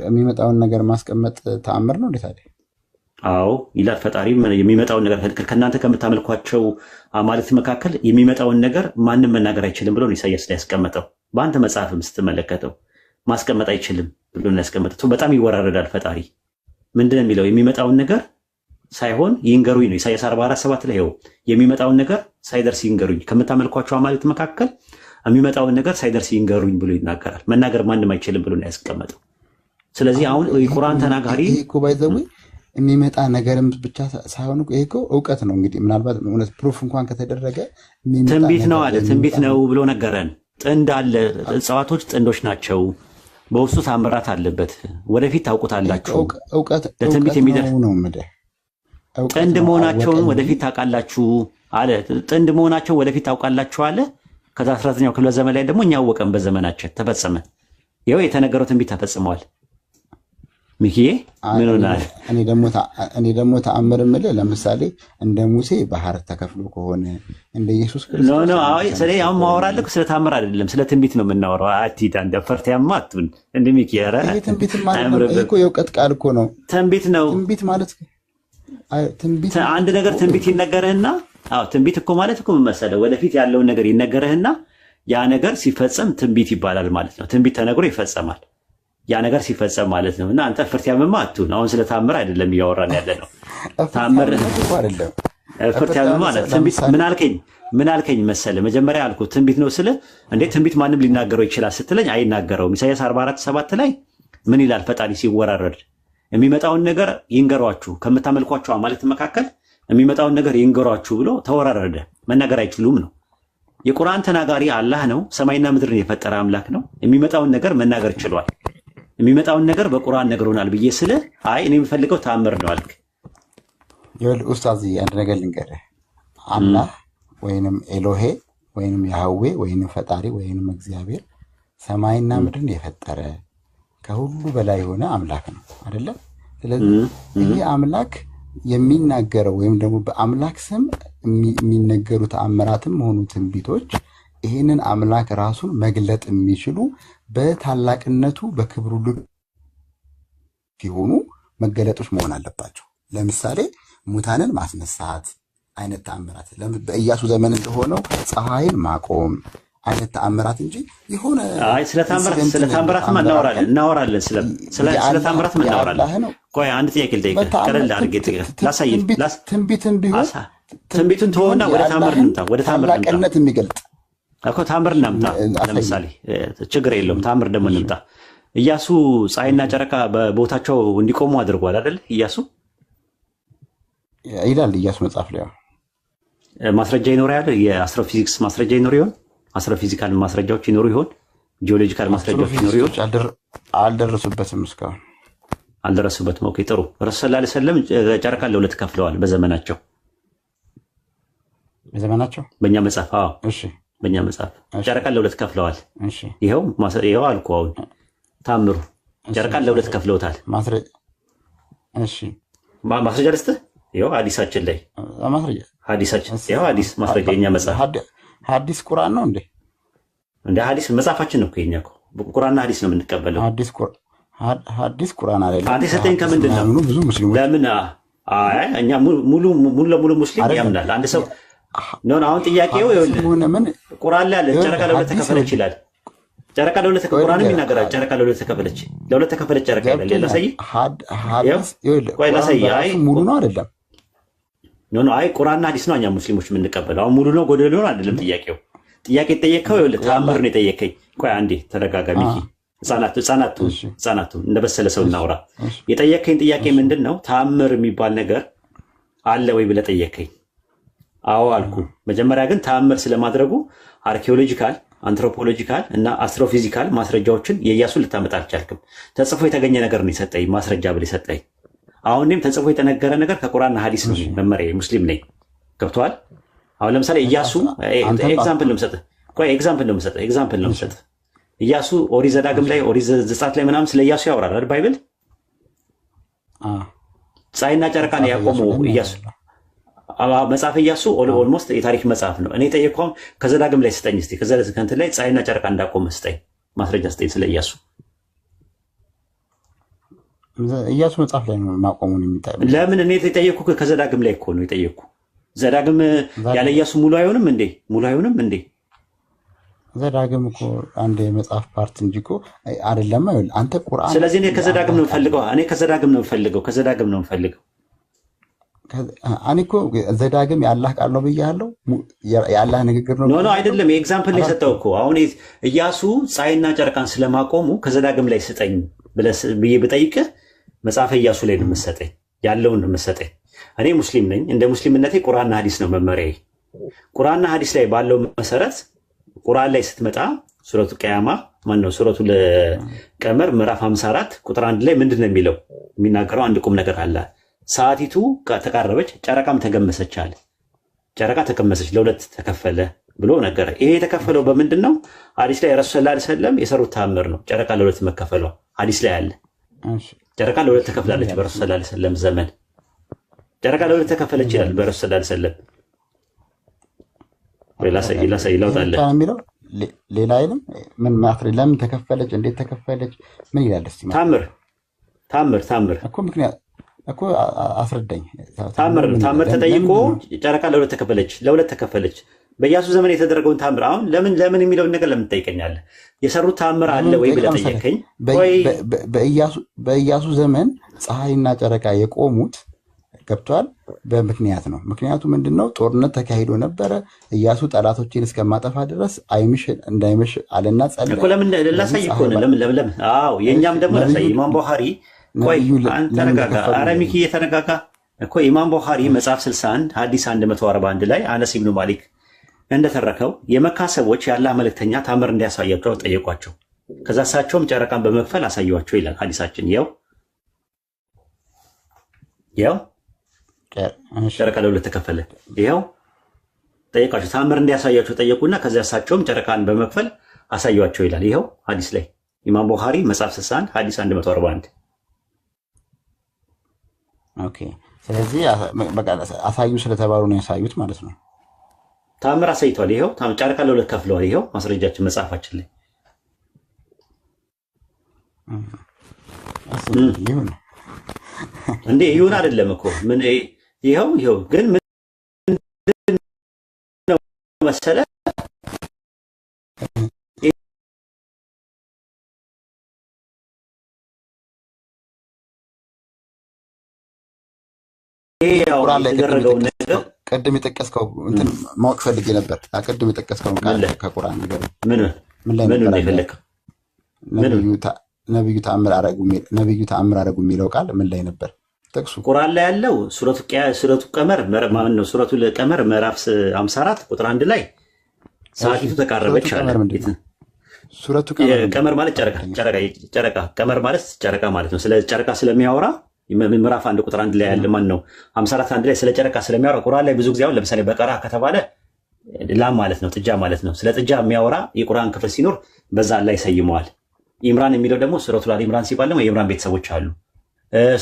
የሚመጣውን ነገር ማስቀመጥ ተአምር ነው እንዴ ታዲያ? አዎ ይላል ፈጣሪ። የሚመጣውን ነገር ከእናንተ ከምታመልኳቸው አማልክት መካከል የሚመጣውን ነገር ማንም መናገር አይችልም ብሎ ኢሳያስ ላይ ያስቀመጠው። በአንተ መጽሐፍም ስትመለከተው ማስቀመጥ አይችልም ብሎ ነው ያስቀመጠው። በጣም ይወራረዳል ፈጣሪ። ምንድን ነው የሚለው? የሚመጣውን ነገር ሳይሆን ይንገሩኝ ነው። ኢሳያስ 44:7 ላይ ይኸው የሚመጣውን ነገር ሳይደርስ ይንገሩኝ፣ ከምታመልኳቸው አማልክት መካከል የሚመጣውን ነገር ሳይደርስ ይንገሩኝ ብሎ ይናገራል። መናገር ማንም አይችልም ብሎ ነው ያስቀመጠው። ስለዚህ አሁን የቁርአን ተናጋሪ እኮ ባይዘው የሚመጣ ነገርም ብቻ ሳይሆን ይሄ እኮ እውቀት ነው። እንግዲህ ምናልባት እውነት ፕሩፍ እንኳን ከተደረገ ትንቢት ነው አለ። ትንቢት ነው ብሎ ነገረን። ጥንድ አለ፣ እጽዋቶች ጥንዶች ናቸው፣ በውስጡ ታምራት አለበት፣ ወደፊት ታውቁታላችሁ። ለትንቢት የሚደርስ ነው። ጥንድ መሆናቸውን ወደፊት ታውቃላችሁ አለ። ጥንድ መሆናቸውን ወደፊት ታውቃላችሁ አለ። ከዛ 19ኛው ክፍለ ዘመን ላይ ደግሞ እኛ አወቀን፣ በዘመናችን ተፈጸመ። ይኸው የተነገረው ትንቢት ተፈጽመዋል። ሚኪዬ ምን ሆናል? እኔ ደግሞ ተአምር የምልህ ለምሳሌ እንደ ሙሴ ባህር ተከፍሎ ከሆነ እንደ ኢየሱስ ክርስቶስ አሁን ማወራለሁ ስለ ተአምር አይደለም፣ ስለ ትንቢት ነው የምናወራው። አቲዳ እንደ ፈርቲያማ አትሁን እንደ ሚኪ። ኧረ ትንቢት ማለት እኮ የእውቀት ቃል እኮ ነው። ትንቢት ነው። ትንቢት ማለት አንድ ነገር ትንቢት ይነገርህና፣ ትንቢት እኮ ማለት እኮ ምን መሰለህ፣ ወደፊት ያለውን ነገር ይነገርህና ያ ነገር ሲፈጸም ትንቢት ይባላል ማለት ነው። ትንቢት ተነግሮ ይፈጸማል ያ ነገር ሲፈጸም ማለት ነው። እና አንተ ፍርቲያምማ አትሁን። አሁን ስለ ታምር አይደለም እያወራን ያለ ነው። ታምር አይደለም ፍርቲያምማ ማለት ትንቢት። ምን አልከኝ መሰለህ? መጀመሪያ አልኩ ትንቢት ነው ስለ እንዴ ትንቢት ማንም ሊናገረው ይችላል ስትለኝ አይናገረውም። ኢሳያስ 44:7 ላይ ምን ይላል ፈጣሪ ሲወራረድ? የሚመጣውን ነገር ይንገሯችሁ፣ ከምታመልኳቸው አማልክት መካከል የሚመጣውን ነገር ይንገሯችሁ ብሎ ተወራረደ። መናገር አይችሉም ነው። የቁርአን ተናጋሪ አላህ ነው። ሰማይና ምድርን የፈጠረ አምላክ ነው። የሚመጣውን ነገር መናገር ችሏል። የሚመጣውን ነገር በቁርአን ነግሮናል ብዬ ስለ አይ እኔ የምፈልገው ተአምር ነው አልክ። ይኸውልህ ኡስታዝ አንድ ነገር ልንገርህ። አላህ ወይንም ኤሎሄ ወይንም ያህዌ ወይንም ፈጣሪ ወይንም እግዚአብሔር ሰማይና ምድርን የፈጠረ ከሁሉ በላይ የሆነ አምላክ ነው አይደለ? ስለዚህ ይህ አምላክ የሚናገረው ወይም ደግሞ በአምላክ ስም የሚነገሩ ተአምራትም ሆኑ ትንቢቶች ይህንን አምላክ ራሱን መግለጥ የሚችሉ በታላቅነቱ በክብሩ ልክ ሲሆኑ መገለጦች መሆን አለባቸው። ለምሳሌ ሙታንን ማስነሳት አይነት ተአምራት፣ በኢያሱ ዘመን እንደሆነው ፀሐይን ማቆም አይነት ተአምራት እንጂ የሆነ ስለ ተአምራት እናወራለን። ስለ ተአምራት እናወራለን። ቆይ አንድ ጥያቄ ልጠይቅህ፣ ቀለል አድርጌ ላሳይህ። ትንቢትን ተወውና ወደ ተአምር እንምጣ። ወደ ተአምር ታላቅነት የሚገልጥ እኮ ተአምር እናምጣ። ለምሳሌ ችግር የለውም ተአምር ደግሞ እንምጣ። ኢያሱ ፀሐይና ጨረቃ በቦታቸው እንዲቆሙ አድርጓል አይደል? ኢያሱ ይላል ኢያሱ መጽሐፍ ላይ ማስረጃ ይኖራል። የአስትሮፊዚክስ ማስረጃ ይኖር ይሆን? አስትሮፊዚካል ማስረጃዎች ይኖሩ ይሆን? ጂኦሎጂካል ማስረጃዎች ይኖሩ ይሆን? አልደረሱበትም፣ እስካሁን አልደረሱበትም። ኦኬ ጥሩ። ረሱል ሰለላሁ ዐለይሂ ወሰለም ጨረቃን ለሁለት ከፍለዋል በዘመናቸው። በእኛ መጽሐፍ እሺ፣ በእኛ መጽሐፍ ጨረቃን ለሁለት ከፍለዋል። ይኸው አልኩህ። አሁን ታምሩ ጨረቃን ለሁለት ከፍለውታል። ማስረጃ ልስጥህ። ይኸው ሐዲሳችን ላይ ሐዲሳችን ይኸው ሐዲስ ማስረጃ የኛ መጽሐፍ ሐዲስ ቁርአን ነው እንዴ? እንደ ሐዲስ መጽሐፋችን ነው እኮ የኛ እኮ ቁርአንና ሐዲስ ነው የምንቀበለው። ሐዲስ ቁርአን አይደለም። አንተ ሰጠኝ ከምንድን ነው? ብዙ ሙስሊሞች ለምን እኛ ሙሉ ለሙሉ ሙስሊም ያምናል። አንድ ሰው ነው። አሁን ጥያቄው ይኸውልህ ቁርአን ላይ አለ ጨረቃ ለሁለት ተከፈለች ይላል። ጨረቃ ለሁለት ቁርአንም ይናገራል። ጨረቃ ለሁለት ተከፈለች ጨረቃ ይላል። ላሳይ። አይ ሙሉ ነው አይደለም። አይ ቁርአንና ሐዲስ ነው እኛ ሙስሊሞች የምንቀበለው። አሁን ሙሉ ነው ጎደሎ ነው አይደለም ጥያቄው። ጥያቄ ጠየቀው። ይኸውልህ ተአምር ነው የጠየቀኝ። ቆይ አንዴ ተረጋጋ ሚኪ። ህፃናቱ እንደበሰለ ሰው እናውራ። የጠየቀኝ ጥያቄ ምንድን ነው? ተአምር የሚባል ነገር አለ ወይ ብለህ ጠየቀኝ። አዎ አልኩ። መጀመሪያ ግን ተአምር ስለማድረጉ አርኪኦሎጂካል፣ አንትሮፖሎጂካል እና አስትሮፊዚካል ማስረጃዎችን የኢያሱን ልታመጣ አልቻልክም። ተጽፎ የተገኘ ነገር ነው የሰጠኝ ማስረጃ ብለህ የሰጠኝ። አሁን እኔም ተጽፎ የተነገረ ነገር ከቁርአንና ሐዲስ ነው። መመሪያ ሙስሊም ነኝ። ገብቶሃል? አሁን ለምሳሌ ኢያሱ ኤግዛምፕል ነው የምሰጥህ። ቆይ ኤግዛምፕል ነው የምሰጥህ። ኢያሱ ኦሪት ዘዳግም ላይ ኦሪት ዘጸአት ላይ ምናምን ስለ ኢያሱ ያወራል አይደል? ባይብል ፀሐይና ጨረቃን ያቆመው ኢያሱ መጽሐፍ ኢያሱ ኦልሞስት የታሪክ መጽሐፍ ነው። እኔ ጠየቅኩህ ከዘዳግም ላይ ስጠኝ እስኪ። ከእንትን ላይ ፀሐይና ጨረቃ እንዳቆመ ስጠኝ። ማስረጃ ስጠኝ ስለ ኢያሱ። ኢያሱ መጽሐፍ ላይ ነው ማቆሙን የሚታይ። ለምን እኔ የጠየኩ ከዘዳግም ላይ እኮ ነው የጠየኩ። ዘዳግም ያለ ኢያሱ ሙሉ አይሆንም እንዴ? ሙሉ አይሆንም እንዴ? ዘዳግም እኮ አንድ የመጽሐፍ ፓርት እንጂ እኮ አይደለም። አይደል አንተ ቁርአን። ስለዚህ እኔ ከዘዳግም ነው የምፈልገው። ከዘዳግም ነው የምፈልገው። እኔ እኮ ዘዳግም የአላህ ቃል ነው ብያለሁ። የአላህ ንግግር ነው። ኖ አይደለም። የኤግዛምፕል ላይ ሰጠው እኮ። አሁን ኢያሱ ፀሐይና ጨረቃን ስለማቆሙ ከዘዳግም ላይ ስጠኝ ብዬ ብጠይቅህ መጽሐፈ ኢያሱ ላይ ነው የምትሰጠኝ፣ ያለውን ነው የምትሰጠኝ። እኔ ሙስሊም ነኝ። እንደ ሙስሊምነቴ ቁርአንና ሐዲስ ነው መመሪያዬ። ቁርአንና ሐዲስ ላይ ባለው መሰረት ቁርአን ላይ ስትመጣ ሱረቱ ቀያማ ማነው ሱረቱ ቀመር ምዕራፍ 54 ቁጥር 1 ላይ ምንድን ነው የሚለው? የሚናገረው አንድ ቁም ነገር አለ። ሰዓቲቱ ተቃረበች፣ ጨረቃም ተገመሰች አለ። ጨረቃ ተቀመሰች፣ ለሁለት ተከፈለ ብሎ ነገረ። ይሄ የተከፈለው በምንድን ነው? ሐዲስ ላይ ረሱል ሰለላሁ ዐለይሂ ወሰለም የሰሩት ተአምር ነው። ጨረቃ ለሁለት መከፈሏ ሐዲስ ላይ አለ። ጨረቃ ለሁለት ተከፍላለች በረሱል ሰለላሁ ዐለይሂ ወሰለም ዘመን። ጨረቃ ለሁለት ተከፈለች ይላል በረሱል ሰለላሁ ዐለይሂ ወሰለም። ሌላ አይልም። ምን ማትሪ ለምን ተከፈለች? እንዴት ተከፈለች? ምን ይላል? እስቲ ታምር እኮ ምክንያት እኮ አስረዳኝ። ታምር ተጠይቆ ጨረቃ ለሁለት ተከፈለች። በኢያሱ ዘመን የተደረገውን ታምር አሁን ለምን የሚለውን ነገር ለምን ትጠይቀኛለህ? የሰሩት ታምር አለ ወይ ብለህ ጠየቀኝ። በኢያሱ ዘመን ፀሐይና ጨረቃ የቆሙት ገብቷል በምክንያት ነው። ምክንያቱ ምንድነው? ጦርነት ተካሂዶ ነበረ። ኢያሱ ጠላቶችን እስከማጠፋ ድረስ አይምሽ እንዳይመሽ አለና ጸለየ እኮ። ለምን ላሳይ እኮ ነው። ለምን አዎ፣ የኛም ደግሞ ላሳይ። ኢማም ቡኻሪ ቆይ አንተ ተረጋጋ። ኧረ ሚኪ እየተረጋጋ እኮ። ኢማም ቡኻሪ መጽሐፍ 61 ሐዲስ 141 ላይ አነስ ኢብኑ ማሊክ እንደተረከው የመካ ሰዎች የአላህ መልእክተኛ ታምር እንዲያሳያቸው ጠየቋቸው። ከዛ እሳቸውም ጨረቃን በመክፈል አሳዩዋቸው ይላል ሐዲሳችን። ያው ጨረቃ ለሁለት ተከፈለ። ይኸው ጠየቃቸው፣ ታምር እንዲያሳያቸው ጠየቁና ከዚያ እሳቸውም ጨረቃን በመክፈል አሳዩዋቸው ይላል። ይኸው ሐዲስ ላይ ኢማም ቡኻሪ መጽሐፍ 61 ሐዲስ 141። ኦኬ። ስለዚህ በቃ አሳዩ ስለተባሉ ነው ያሳዩት ማለት ነው። ታምር አሳይቷል። ይኸው ጨረቃ ለሁለት ከፍለዋል። ይኸው ማስረጃችን መጽሐፋችን ላይ ይሁን እንዴ ይሁን አይደለም እኮ ምን ይኸው ግን ምን ነው መሰለህ የተደረገውን ነገር ቅድም የጠቀስከው እንትን ማወቅ ፈልጌ ነበር። ቅድም የጠቀስከው ከቁርአን ነገር ምን ላይ ነበር? ነብዩ ተአምር አረጉ የሚለው ቃል ምን ላይ ነበር? ጠቅሱ። ቁርአን ላይ ያለው ሱረቱ ቀመር ማን ነው? ሱረቱ ቀመር ምዕራፍ 54 ቁጥር 1 ላይ ሰዓቲቱ ተቃረበች አለ። ሱረቱ ቀመር ማለት ጨረቃ ቀመር ማለት ጨረቃ ማለት ነው። ስለ ጨረቃ ስለሚያወራ ምዕራፍ 1 ቁጥር 1 ላይ ያለ ማን ነው? 54 1 ላይ ስለ ጨረቃ ስለሚያወራ ቁርአን ላይ ብዙ ጊዜ አሁን ለምሳሌ በቀራ ከተባለ ላም ማለት ነው፣ ጥጃ ማለት ነው። ስለ ጥጃ የሚያወራ የቁርአን ክፍል ሲኖር በዛ ላይ ይሰይመዋል። ኢምራን የሚለው ደግሞ ሱረቱ አል ኢምራን ሲባል ደግሞ የኢምራን ቤተሰቦች አሉ።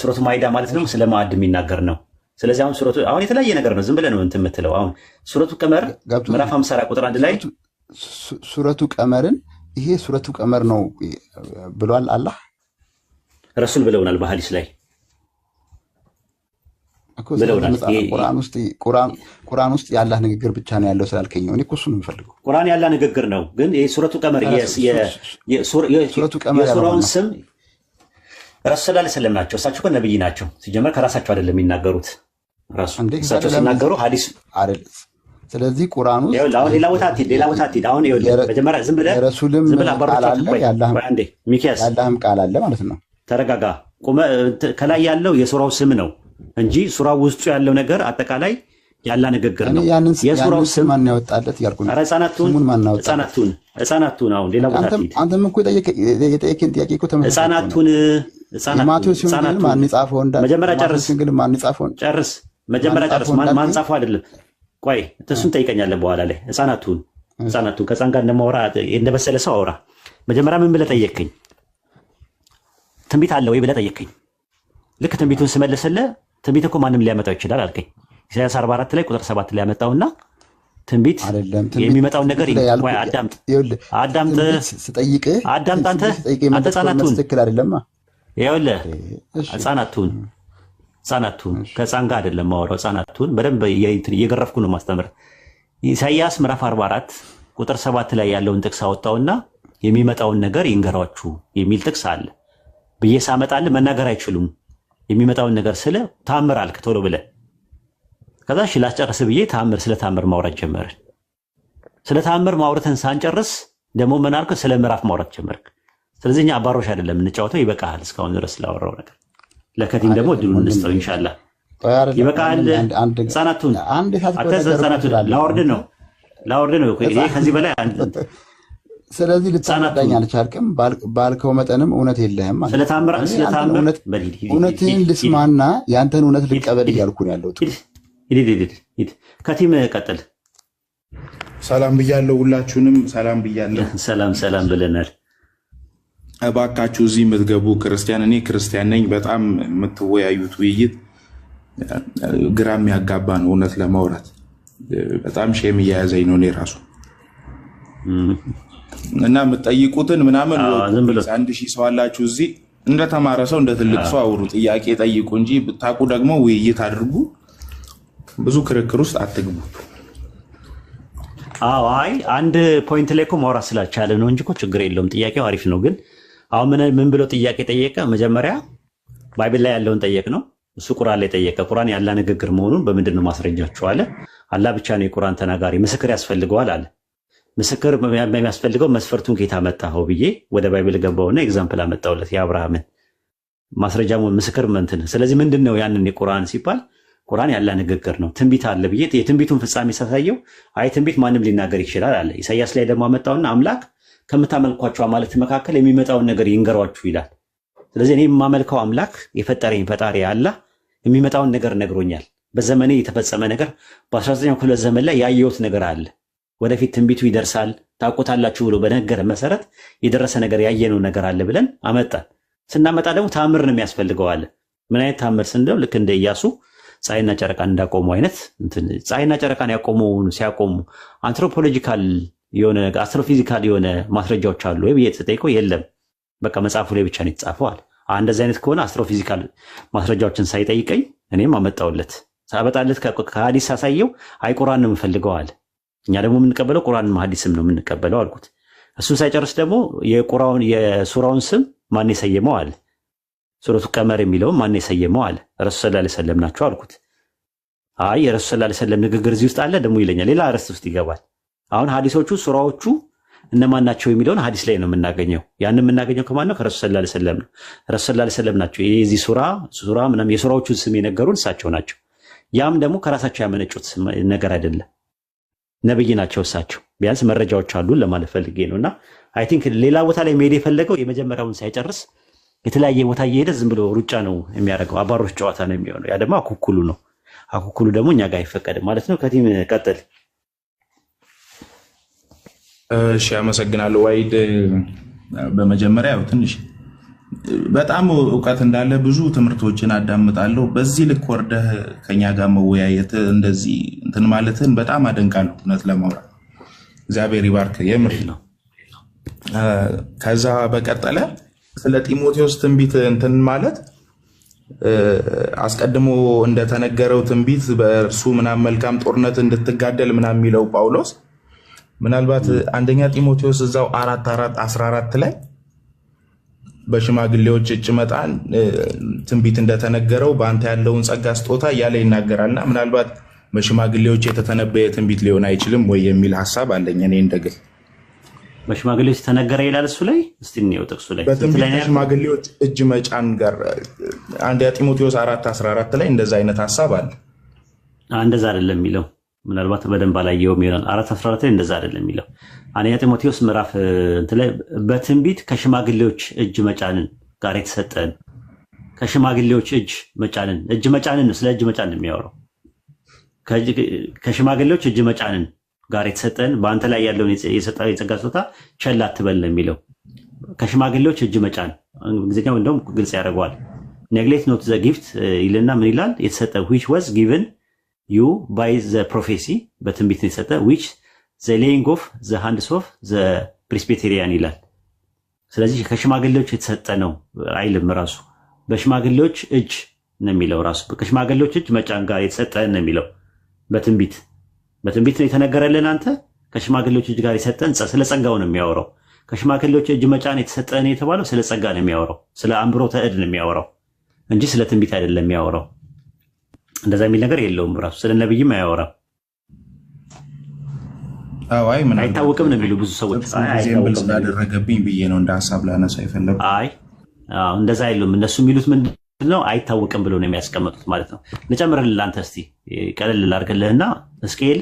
ሱረቱ ማይዳ ማለት ደግሞ ስለ ማዕድ የሚናገር ነው። ስለዚህ አሁን የተለያየ ነገር ነው። ዝም ብለህ ነው እንትን የምትለው። አሁን ሱረቱ ቀመር ምዕራፍ 54 ቁጥር 1 ላይ ሱረቱ ቀመርን ይሄ ሱረቱ ቀመር ነው ብሏል አላህ። ረሱል ብለውናል በሐዲስ ላይ ቁርአን ውስጥ የአላህ ንግግር ብቻ ነው ያለው ስላልከኝ ነው። እኔ እኮ እሱን ነው የምፈልገው። ቁርአን ያላህ ንግግር ነው፣ ግን የሱረቱ ቀመር የሱራውን ስም ረሱል ሰለላሁ ዐለይሂ ወሰለም ናቸው። እሳቸው እኮ ነብይ ናቸው። ሲጀመር ከራሳቸው አይደለም የሚናገሩት። ራሱ እሳቸው ሲናገሩ ሐዲስ አይደል። ስለዚህ ቁርአን ውስጥ አሁን ሌላ ቦታ አትሂድ። አሁን መጀመሪያ ዝም ብለህ ያላህም ቃል አለ ማለት ነው። ተረጋጋ። ከላይ ያለው የሱራው ስም ነው እንጂ ሱራው ውስጡ ያለው ነገር አጠቃላይ ያላ ንግግር ነው። የሱራው ስም ማን ያወጣለት ያልኩ ነው። ህፃናቱን አሁን ሌላ ቦታ አንተም እኮ የጠየቀኝ ጥያቄ እኮ ህፃናቱን ማቴዎስ ወንጌል ማን ጻፈው? መጀመሪያ ጨርስ። መጀመሪያ ጨርስ። ማን ጻፈው አይደለም። ቆይ እሱን ጠይቀኛለህ በኋላ ላይ። ህፃናቱን ከህፃን ጋር እንደማወራ እንደበሰለ ሰው አውራ። መጀመሪያ ምን ብለህ ጠየቅከኝ? ትንቢት አለ ወይ ብለህ ጠየቅከኝ። ልክ ትንቢቱን ስመልስልህ ትንቢት እኮ ማንም ሊያመጣው ይችላል አልከኝ። ኢሳያስ 44 ላይ ቁጥር 7 ላይ ያመጣውና ትንቢት አይደለም። የሚመጣውን ነገር ወይ አዳምጥ አዳምጥ ስጠይቅህ አዳምጥ። አንተ ህፃናቱን ትክክል አይደለም። ይኸውልህ ህፃናቱን ከህፃን ጋር አይደለም ማወራው። ህፃናቱን በደንብ እየገረፍኩ ነው ማስተምር። ኢሳይያስ ምዕራፍ 44 ቁጥር 7 ላይ ያለውን ጥቅስ አወጣውና የሚመጣውን ነገር ይንገሯችሁ የሚል ጥቅስ አለ ብዬ ሳመጣልህ መናገር አይችሉም። የሚመጣውን ነገር ስለ ታምር አልክ ቶሎ ብለህ። ከዛ እሺ ላስጨርስ ብዬ ስለ ታምር ማውራት ጀመርን። ስለ ታምር ማውራትን ሳንጨርስ ደግሞ ምን አልክ? ስለ ምዕራፍ ማውራት ጀመርክ። ስለዚህ እኛ አባሮሽ አይደለም እንጫወተው። ይበቃሃል እስካሁን ድረስ ስላወራው ነገር። ለከቲም ደግሞ እድሉን እንስጠው ኢንሻአላህ። ይበቃሃል። ህፃናቱን ላወርድ ነው ይሄ ከዚህ በላይ ስለዚህ ልታናዳኝ አልቻልክም። ባልከው መጠንም እውነት የለህም። እውነትህን ልስማና ያንተን እውነት ልቀበል እያልኩ ነው ያለሁት። ሂድ ከቲም ቀጥል። ሰላም ብያለሁ፣ ሁላችሁንም ሰላም ብያለሁ። ሰላም ብለናል። እባካችሁ እዚህ የምትገቡ ክርስቲያን፣ እኔ ክርስቲያን ነኝ። በጣም የምትወያዩት ውይይት ግራ የሚያጋባ ነው። እውነት ለማውራት በጣም ሼም እየያዘኝ ነው እኔ ራሱ እና የምትጠይቁትን ምናምን 1000 ሰው አላችሁ እዚህ። እንደተማረ ሰው እንደ ትልቅ ሰው አውሩ፣ ጥያቄ ጠይቁ እንጂ ብታውቁ ደግሞ ውይይት አድርጉ። ብዙ ክርክር ውስጥ አትግቡ። አይ አንድ ፖይንት ላይ እኮ ማውራት ስላልቻለ ነው እንጂ እኮ ችግር የለውም። ጥያቄው አሪፍ ነው። ግን አሁን ምን ብሎ ጥያቄ ጠየቀ? መጀመሪያ ባይብል ላይ ያለውን ጠየቅ ነው። እሱ ቁርአን ላይ ጠየቀ። ቁርአን ያለ ንግግር መሆኑን በምንድን ነው ማስረጃችሁ አለ። አላህ ብቻ ነው የቁርአን ተናጋሪ፣ ምስክር ያስፈልገዋል አለ። ምስክር የሚያስፈልገው መስፈርቱን ጌታ መጣው ብዬ ወደ ባይብል ገባውና ኤግዛምፕል አመጣውለት የአብርሃምን ማስረጃ ምስክር እንትን። ስለዚህ ምንድን ነው ያንን የቁርአን ሲባል ቁርአን ያለ ንግግር ነው። ትንቢት አለ ብዬ የትንቢቱን ፍጻሜ ሳሳየው አይ ትንቢት ማንም ሊናገር ይችላል አለ። ኢሳይያስ ላይ ደግሞ አመጣውና አምላክ ከምታመልኳቸው አማልክት መካከል የሚመጣውን ነገር ይንገሯችሁ ይላል። ስለዚህ እኔ የማመልከው አምላክ የፈጠረኝ ፈጣሪ አላህ የሚመጣውን ነገር ነግሮኛል። በዘመኔ የተፈጸመ ነገር በ19ኛው ክፍለ ዘመን ላይ ያየሁት ነገር አለ። ወደፊት ትንቢቱ ይደርሳል ታውቁታላችሁ ብሎ በነገረ መሰረት የደረሰ ነገር ያየነው ነገር አለ ብለን አመጣን። ስናመጣ ደግሞ ታምር ነው የሚያስፈልገው አለ። ምን አይነት ታምር ስንለው ልክ እንደ ኢያሱ ፀሐይና ጨረቃን እንዳቆሙ አይነት ፀሐይና ጨረቃን ሲያቆሙ አንትሮፖሎጂካል የሆነ አስትሮፊዚካል የሆነ ማስረጃዎች አሉ ወይ ብዬ ተጠይቀው የለም በቃ መጽሐፉ ላይ ብቻ ነው የተጻፈዋል። እንደዚህ አይነት ከሆነ አስትሮፊዚካል ማስረጃዎችን ሳይጠይቀኝ እኔም አመጣውለት። ሳበጣለት ከሐዲስ ሳሳየው አይ ቁርአን ነው የምፈልገው አለ። እኛ ደግሞ የምንቀበለው ቁርአንም ሐዲስም ነው የምንቀበለው አልኩት። እሱን ሳይጨርስ ደግሞ የሱራውን ስም ማን የሰየመው አለ። ሱረቱ ቀመር የሚለውን ማን የሰየመው አለ። ረሱል ሰለላሁ ዐለይሂ ወሰለም ናቸው አልኩት። አይ የረሱል ሰለላሁ ዐለይሂ ወሰለም ንግግር እዚህ ውስጥ አለ ደግሞ ይለኛል። ሌላ አርዕስት ውስጥ ይገባል። አሁን ሐዲሶቹ ሱራዎቹ እነማን ናቸው የሚለውን ሐዲስ ላይ ነው የምናገኘው። ያን የምናገኘው ከማን ነው? ከረሱል ሰለላሁ ዐለይሂ ወሰለም ነው። ረሱል ሰለላሁ ዐለይሂ ወሰለም ናቸው የዚህ ሱራ ምናምን የሱራዎቹን ስም የነገሩን እሳቸው ናቸው። ያም ደግሞ ከራሳቸው ያመነጩት ነገር አይደለም። ነብይ ናቸው እሳቸው። ቢያንስ መረጃዎች አሉን ለማለት ፈልጌ ነውና አይ ቲንክ ሌላ ቦታ ላይ መሄድ የፈለገው የመጀመሪያውን ሳይጨርስ የተለያየ ቦታ እየሄደ ዝም ብሎ ሩጫ ነው የሚያደርገው። አባሮች ጨዋታ ነው የሚሆነው። ያ ደግሞ አኩኩሉ ነው። አኩኩሉ ደግሞ እኛ ጋር አይፈቀድም ማለት ነው። ከቲም ቀጥል። እሺ አመሰግናለሁ ዋይድ። በመጀመሪያ ያው ትንሽ በጣም እውቀት እንዳለ ብዙ ትምህርቶችን አዳምጣለሁ። በዚህ ልክ ወርደህ ከኛ ጋር መወያየት እንደዚህ እንትን ማለትን በጣም አደንቃለሁ። እውነት ለማውራት እግዚአብሔር ይባርክ የምር ነው። ከዛ በቀጠለ ስለ ጢሞቴዎስ ትንቢት እንትን ማለት አስቀድሞ እንደተነገረው ትንቢት በእርሱ ምናምን መልካም ጦርነት እንድትጋደል ምናምን የሚለው ጳውሎስ ምናልባት አንደኛ ጢሞቴዎስ እዛው 4:14 ላይ በሽማግሌዎች እጅ መጣን ትንቢት እንደተነገረው በአንተ ያለውን ጸጋ ስጦታ እያለ ይናገራልና ምናልባት በሽማግሌዎች የተተነበየ ትንቢት ሊሆን አይችልም ወይ የሚል ሐሳብ አለኝ እኔ እንደግል። በሽማግሌዎች ተነገረ ይላል እሱ ላይ። እስቲ እንየው ጥቅሱ ላይ በትንቢት ሽማግሌዎች እጅ መጫን ጋር አንደኛ ጢሞቴዎስ 4:14 ላይ እንደዛ አይነት ሐሳብ አለ። እንደዛ አይደለም የሚለው ምናልባት በደንብ አላየውም ይላል። 4:14 ላይ እንደዛ አይደለም የሚለው። አንደኛ ጢሞቴዎስ ምዕራፍ እንትን ላይ በትንቢት ከሽማግሌዎች እጅ መጫንን ጋር የተሰጠን ከሽማግሌዎች እጅ መጫንን ነው። ስለ እጅ መጫን ነው የሚያወራው። ከሽማግሌዎች እጅ መጫንን ጋር የተሰጠን በአንተ ላይ ያለውን የጸጋ ስጦታ ቸል አትበል ነው የሚለው። ከሽማግሌዎች እጅ መጫን እንግሊዝኛው እንደውም ግልጽ ያደርገዋል። ኔግሌክት ኖት ዘ ጊፍት ይልና ምን ይላል? የተሰጠ which was given ዩ ባይ ዘ ፕሮፌሲ በትንቢት የተሰጠ ዊች ዘ ሌይንግ ኦፍ ዘ ሃንድስ ኦፍ ዘ ፕሬስቢቴሪያን ይላል። ስለዚህ ከሽማግሌዎች የተሰጠ ነው አይልም። ራሱ በሽማግሌዎች እጅ ነው የሚለው። ራሱ ከሽማግሌዎች እጅ መጫን ጋር የተሰጠ ነው የሚለው። በትንቢት ነው የተነገረልን። አንተ ከሽማግሌዎች እጅ ጋር የሰጠን ስለ ጸጋው ነው የሚያወራው። ከሽማግሌዎች እጅ መጫን የተሰጠን የተባለው ስለ ጸጋ ነው የሚያወራው። ስለ አምብሮተ እድ ነው የሚያወራው እንጂ ስለ ትንቢት አይደለም የሚያወራው። እንደዛ የሚል ነገር የለውም። ራሱ ስለ ነብይም አያወራም። አይ ምን አይታወቅም ነው የሚሉ ብዙ ሰዎች። አይታወቅም ስላደረገብኝ ብዬ ነው እንደ ሐሳብ ላነሳ የፈለኩት። እንደዛ አይሉም እነሱ የሚሉት ምንድነው? አይታወቅም ብሎ ነው የሚያስቀምጡት ማለት ነው። ልጨምርልህ አንተ እስቲ ቀለል ላድርግልህና ሕዝቅኤል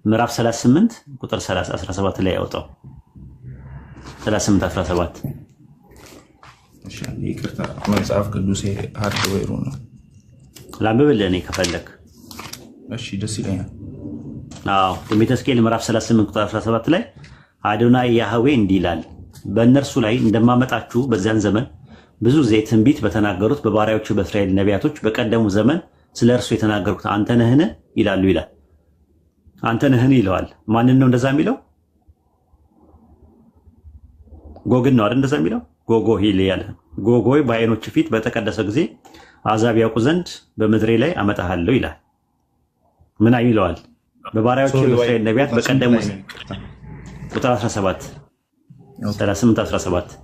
ምዕራፍ 38 ቁጥር 17 ላይ ያወጣው 38:17 እሺ፣ ይቅርታ መጽሐፍ ቅዱሴ ሃርድዌሩ ነው። ላንብብልህ እኔ ከፈለክ። እሺ፣ ደስ ይለኛል። ትንቢተ ሕዝቅኤል ምዕራፍ 38 ቁጥር 17 ላይ አዶናይ ያህዌ እንዲህ ይላል፣ በእነርሱ ላይ እንደማመጣችሁ በዚያን ዘመን ብዙ ጊዜ ትንቢት በተናገሩት በባሪያዎቹ በእስራኤል ነቢያቶች በቀደሙ ዘመን ስለ እርሱ የተናገርኩት አንተ ነህን ይላሉ ይላል። አንተ ነህን ይለዋል። ማንን ነው እንደዛ የሚለው? ጎግን ነው አይደል? እንደዛ የሚለው ጎጎ ሂል ያለ ጎጎይ በዓይኖች ፊት በተቀደሰ ጊዜ አሕዛብ ያውቁ ዘንድ በምድሬ ላይ አመጣሃለሁ ይላል። ምን ይለዋል? በባሪያዎቹ በእስራኤል ነቢያት በቀደሙ ቁጥር 17 38:17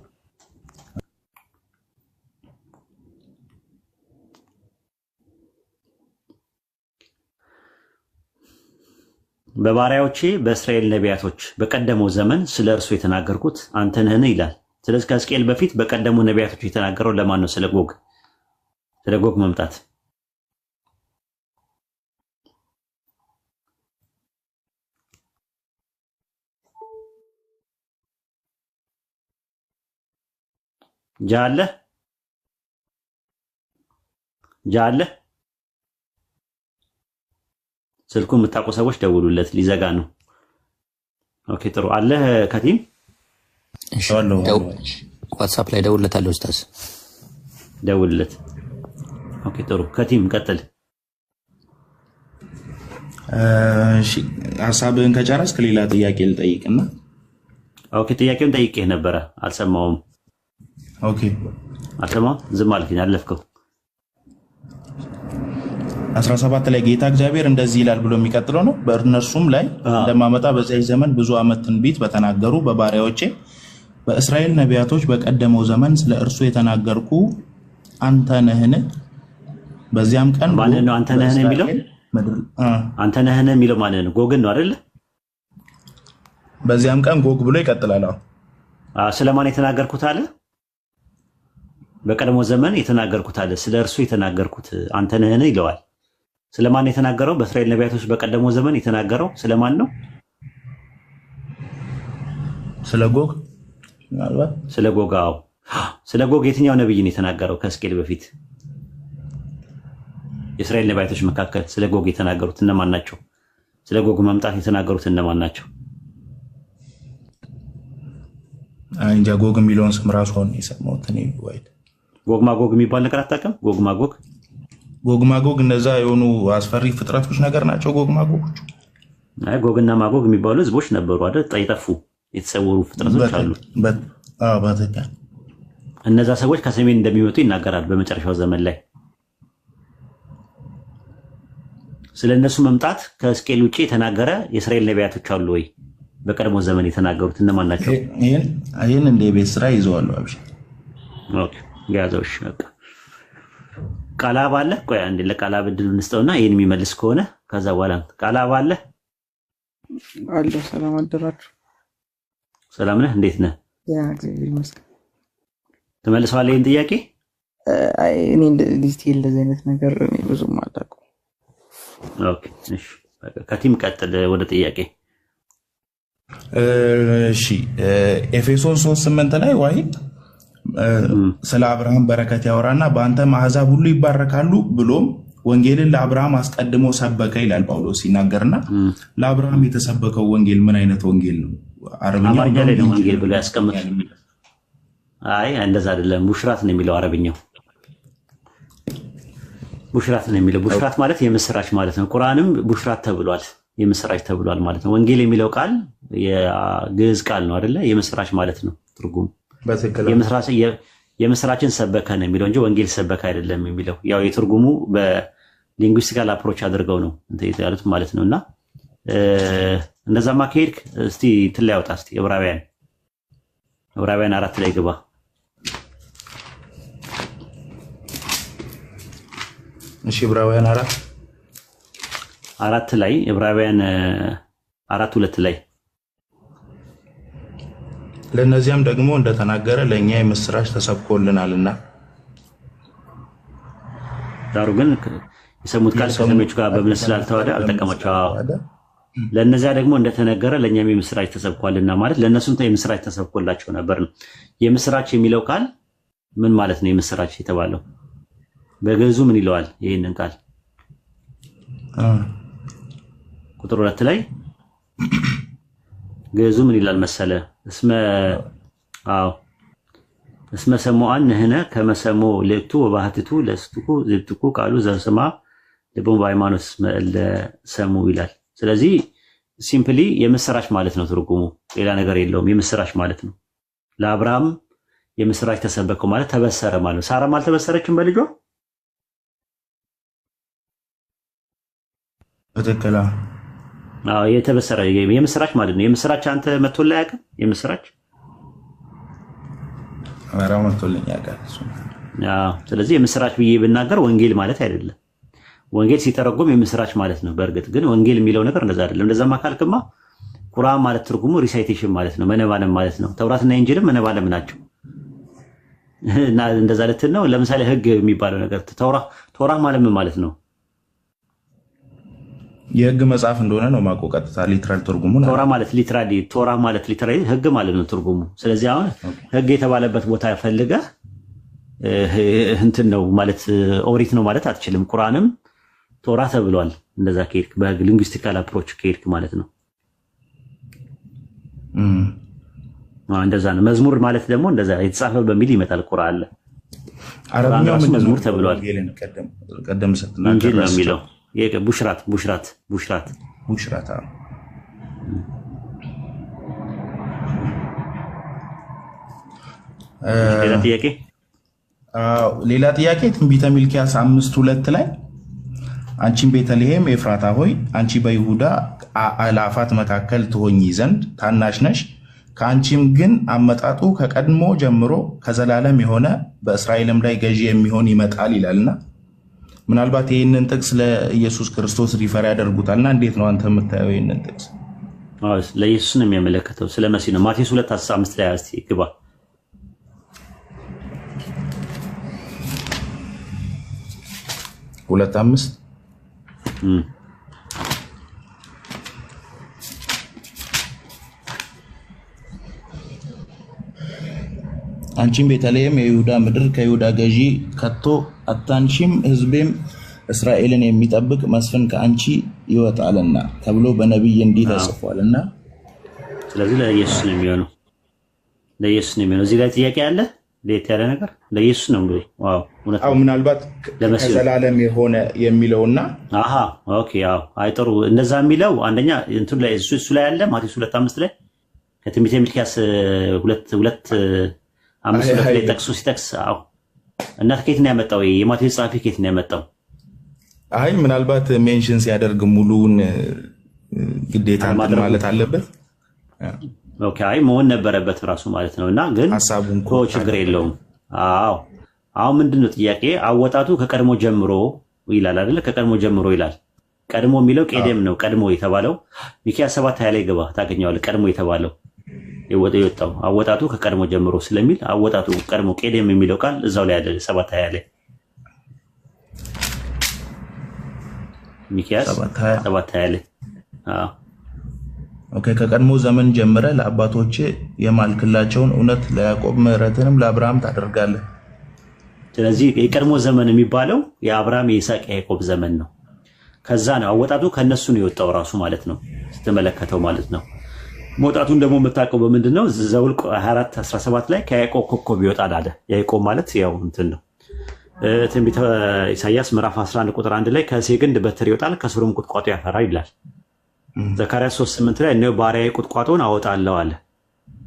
በባሪያዎቼ በእስራኤል ነቢያቶች በቀደመው ዘመን ስለ እርሱ የተናገርኩት አንተ ነህን ይላል። ስለዚህ ከሕዝቅኤል በፊት በቀደሙ ነቢያቶች የተናገረው ለማን ነው? ስለ ጎግ መምጣት። ጃለ ስልኩን የምታውቁ ሰዎች ደውሉለት፣ ሊዘጋ ነው። ኦኬ ጥሩ አለ። ከቲም ዋትስአፕ ላይ ደውልለታለሁ። ኡስታዝ ደውልለት። ኦኬ ጥሩ ከቲም ቀጥል። እሺ ሐሳብህን ከጨረስክ ሌላ ጥያቄ ልጠይቅና። ኦኬ ጥያቄውን ጠይቄህ ነበረ አልሰማውም። ኦኬ አልሰማው ዝም አልከኝ፣ አለፍከው። 17 ላይ ጌታ እግዚአብሔር እንደዚህ ይላል ብሎ የሚቀጥለው ነው። በእነርሱም ላይ እንደማመጣ በዚያ ዘመን ብዙ ዓመት ትንቢት በተናገሩ በባሪያዎቼ በእስራኤል ነቢያቶች በቀደመው ዘመን ስለ እርሱ የተናገርኩ አንተ ነህን? በዚያም ቀን ማን ነው አንተ ነህን የሚለው? አንተ ነህን የሚለው ማን ነው? ጎግን ነው አይደል? በዚያም ቀን ጎግ ብሎ ይቀጥላል። ስለማን የተናገርኩት አለ? በቀደመው ዘመን የተናገርኩት አለ። ስለ እርሱ የተናገርኩት አንተ ነህን ይለዋል። ስለማን የተናገረው? በእስራኤል ነቢያቶች በቀደመው ዘመን የተናገረው ስለማን ነው? ስለ ጎግ ስለ ጎግ። አዎ ስለ ጎግ የትኛው ነብይ ነው የተናገረው? ከሕዝቅኤል በፊት የእስራኤል ነቢያቶች መካከል ስለ ጎግ የተናገሩት እነማን ናቸው? ስለ ጎግ መምጣት የተናገሩት እነማን ናቸው? እንጃ ጎግ የሚለውን ስም ራሱ አሁን የሰማሁት እኔ። ወይድ ጎግ ማጎግ የሚባል ነገር አታውቅም? ጎግ ማጎግ እነዛ የሆኑ አስፈሪ ፍጥረቶች ነገር ናቸው ጎግ ማጎጎች። አይ ጎግና ማጎግ የሚባሉ ህዝቦች ነበሩ አይደል? ጠይጠፉ የተሰወሩ ፍጥረቶች አሉ። በትክክል እነዛ ሰዎች ከሰሜን እንደሚመጡ ይናገራል በመጨረሻው ዘመን ላይ። ስለ እነሱ መምጣት ከሕዝቅኤል ውጭ የተናገረ የእስራኤል ነቢያቶች አሉ ወይ? በቀድሞ ዘመን የተናገሩት እነማን ናቸው? ይህን እንደ ቤት ስራ ይዘዋለሁ። አብሽ ኦኬ ያዘውሽ። በቃ ቃላብ አለ። ቆይ አንዴ ለቃላብ እድል እንስጠውና ይሄን የሚመልስ ከሆነ ከዛ በኋላ ቃላብ አለ። ሰላም አደራችሁ። ሰላም ነህ? እንዴት ነህ? ያ እግዚአብሔር ይመስገን። ትመልሰዋለህ ይሄን ጥያቄ? አይ እኔ ዲቴል እንደዚህ አይነት ነገር እኔ ብዙም አላውቅም። ኦኬ እሺ፣ ከቲም ቀጥል ወደ ጥያቄ። እሺ ኤፌሶን 3:8 ላይ ዋይ ስለ አብርሃም በረከት ያወራና በአንተም አሕዛብ ሁሉ ይባረካሉ ብሎም ወንጌልን ለአብርሃም አስቀድሞ ሰበከ ይላል ጳውሎስ ሲናገርና ለአብርሃም የተሰበከው ወንጌል ምን አይነት ወንጌል ነው? አማርኛ ላይ ነው ወንጌል ብሎ ያስቀምጥ። አይ እንደዛ አይደለም፣ ቡሽራት ነው የሚለው አረብኛው። ቡሽራት ነው የሚለው። ቡሽራት ማለት የምስራች ማለት ነው። ቁርአንም ቡሽራት ተብሏል፣ የምስራች ተብሏል ማለት ነው። ወንጌል የሚለው ቃል የግዕዝ ቃል ነው አይደለ? የምስራች ማለት ነው ትርጉሙ። የምስራችን ሰበከ ነው የሚለው እንጂ ወንጌል ሰበከ አይደለም የሚለው። ያው የትርጉሙ በሊንጉስቲካል አፕሮች አድርገው ነው እንትን ያሉት ማለት ነውና እንደዛማ ከሄድክ እስቲ እንትን ላይ አውጣ እስቲ ዕብራውያን 4 ላይ ግባ። እሺ ዕብራውያን 4 ላይ ዕብራውያን 4:2 ላይ ለእነዚያም ደግሞ እንደተናገረ ለእኛ የምስራች ተሰብኮልናልና ዳሩ ግን የሰሙት ቃል ከሰሚዎቹ ጋር በእምነት ስላልተዋሃደ አልጠቀማቸው። ለእነዚያ ደግሞ እንደተነገረ ለእኛም የምስራች ተሰብኳልና ማለት ለእነሱም የምስራች ተሰብኮላቸው ነበር ነው። የምስራች የሚለው ቃል ምን ማለት ነው? የምስራች የተባለው በግዕዙ ምን ይለዋል? ይህንን ቃል ቁጥር 2 ላይ ግዕዙ ምን ይላል መሰለ? እስመ ሰሞአን ንሕነ ከመሰሞ ልእቱ ወባህትቱ ለስትኩ ዝብትኩ ቃሉ ዘስማ ልቦም በሃይማኖት መለ ሰሙ ይላል። ስለዚህ ሲምፕሊ የምስራች ማለት ነው ትርጉሙ፣ ሌላ ነገር የለውም። የምስራች ማለት ነው። ለአብርሃም የምስራች ተሰበከው ማለት ተበሰረ ማለት ነው። ሳራም አልተበሰረችም በልጇ በትክክል የተበሰረ የምስራች ማለት ነው። የምስራች አንተ መጥቶልህ አያውቅም? የምስራች አማራው መጥቶልኝ ያውቃል። ስለዚህ የምስራች ብዬ ብናገር ወንጌል ማለት አይደለም። ወንጌል ሲተረጎም የምስራች ማለት ነው። በእርግጥ ግን ወንጌል የሚለው ነገር እንደዛ አይደለም። እንደዛማ ካልክማ ቁርአን ማለት ትርጉሙ ሪሳይቴሽን ማለት ነው፣ መነባነብ ማለት ነው። ተውራትና ኢንጂልም መነባነብ ናቸው እና እንደዛ ልትል ነው። ለምሳሌ ህግ የሚባለው ነገር ተውራ ማለት ምን ማለት ነው? የህግ መጽሐፍ እንደሆነ ነው ማቆ ቀጥታ ሊትራል ትርጉሙ ነው። ቶራ ማለት ሊትራሊ ህግ ማለት ነው ትርጉሙ። ስለዚህ አሁን ህግ የተባለበት ቦታ ፈልገህ እንትን ነው ማለት ኦሪት ነው ማለት አትችልም። ቁርአንም ቶራ ተብሏል። እንደዛ ከሄድክ በሊንጉስቲካል አፕሮች ከሄድክ ማለት ነው። እንደዛ ነው። መዝሙር ማለት ደግሞ እንደዛ የተጻፈ በሚል ይመጣል ቁርአን ላይ። አረብኛው መዝሙር ተብሏል። ቀደም ስትናገር እንጂል ነው የሚለው ቡሽራት ሌላ ጥያቄ ትንቢተ ሚልክያስ 5:2 ላይ አንቺን ቤተልሔም ኤፍራታ ሆይ አንቺ በይሁዳ አእላፋት መካከል ትሆኚ ዘንድ ታናሽ ነሽ፣ ከአንቺም ግን አመጣጡ ከቀድሞ ጀምሮ ከዘላለም የሆነ በእስራኤልም ላይ ገዢ የሚሆን ይመጣል ይላልና ምናልባት ይህንን ጥቅስ ለኢየሱስ ክርስቶስ ሪፈር ያደርጉታልና እንዴት ነው አንተ የምታየው ይህንን ጥቅስ? ለኢየሱስ ነው የሚያመለክተው፣ ስለ መሲህ ነው። ማቴዎስ 2:15 ላይ እስቲ ግባ። ሁለት አምስት አንቺም ቤተልሔም የይሁዳ ምድር ከይሁዳ ገዢ ከቶ አታንሺም፣ ሕዝቤም እስራኤልን የሚጠብቅ መስፍን ከአንቺ ይወጣልና ተብሎ በነቢይ እንዲህ ተጽፏልና። ስለዚህ ለኢየሱስ ነው የሚሆነው። እዚህ ጋር ጥያቄ አለ? ለየት ያለ ነገር ለኢየሱስ ነው እንግዲህ። ዋው እውነት ነው። ምናልባት ከዘላለም የሆነ የሚለውና አይጠሩ እንደዛ የሚለው አንደኛ እንትን ላይ እሱ ላይ አለ ማቴዎስ 2:5 ላይ ከትንቢተ ሚልክያስ 2:5 ላይ ጠቅሶ ሲጠቅስ እና ከየት ነው ያመጣው? የማቴዎስ ጸሐፊ ከየት ነው ያመጣው? ምናልባት ሜንሽን ሲያደርግ ሙሉውን ግዴታ ማለት አለበት። መሆን ነበረበት ራሱ ማለት ነው። እና ግን ችግር የለውም። አሁን ምንድነው ጥያቄ? አወጣቱ ከቀድሞ ጀምሮ ይላል አይደለ? ከቀድሞ ጀምሮ ይላል። ቀድሞ የሚለው ቄደም ነው። ቀድሞ የተባለው ሚክያስ 7:20 ላይ ገባ ታገኘዋለህ። ቀድሞ የተባለው የወጣው አወጣቱ ከቀድሞ ጀምሮ ስለሚል አወጣቱ ቀድሞ ቄደም የሚለው ቃል እዛው ላይ አለ 7:20 ላይ ሚክያስ 7:20 ላይ ከቀድሞ ዘመን ጀምረ ለአባቶች የማልክላቸውን እውነት ለያዕቆብ ምሕረትንም ለአብርሃም ታደርጋለህ። ስለዚህ የቀድሞ ዘመን የሚባለው የአብርሃም የይስሐቅ የያዕቆብ ዘመን ነው። ከዛ ነው አወጣቱ ከነሱ ነው የወጣው ራሱ ማለት ነው ስትመለከተው ማለት ነው። መውጣቱን ደግሞ የምታውቀው በምንድን ነው? ዘኍልቍ 24:17 ላይ ከያዕቆብ ኮከብ ይወጣል አለ። ያዕቆብ ማለት ያው እንትን ነው ትንቢተ ኢሳይያስ ምዕራፍ 11 ቁጥር 1 ላይ ከእሴይ ግንድ በትር ይወጣል ከስሩም ቁጥቋጦ ያፈራል ይላል። ዘካርያስ 3:8 ላይ እነሆ ባሪያዬ ቁጥቋጦን አወጣለሁ አለ።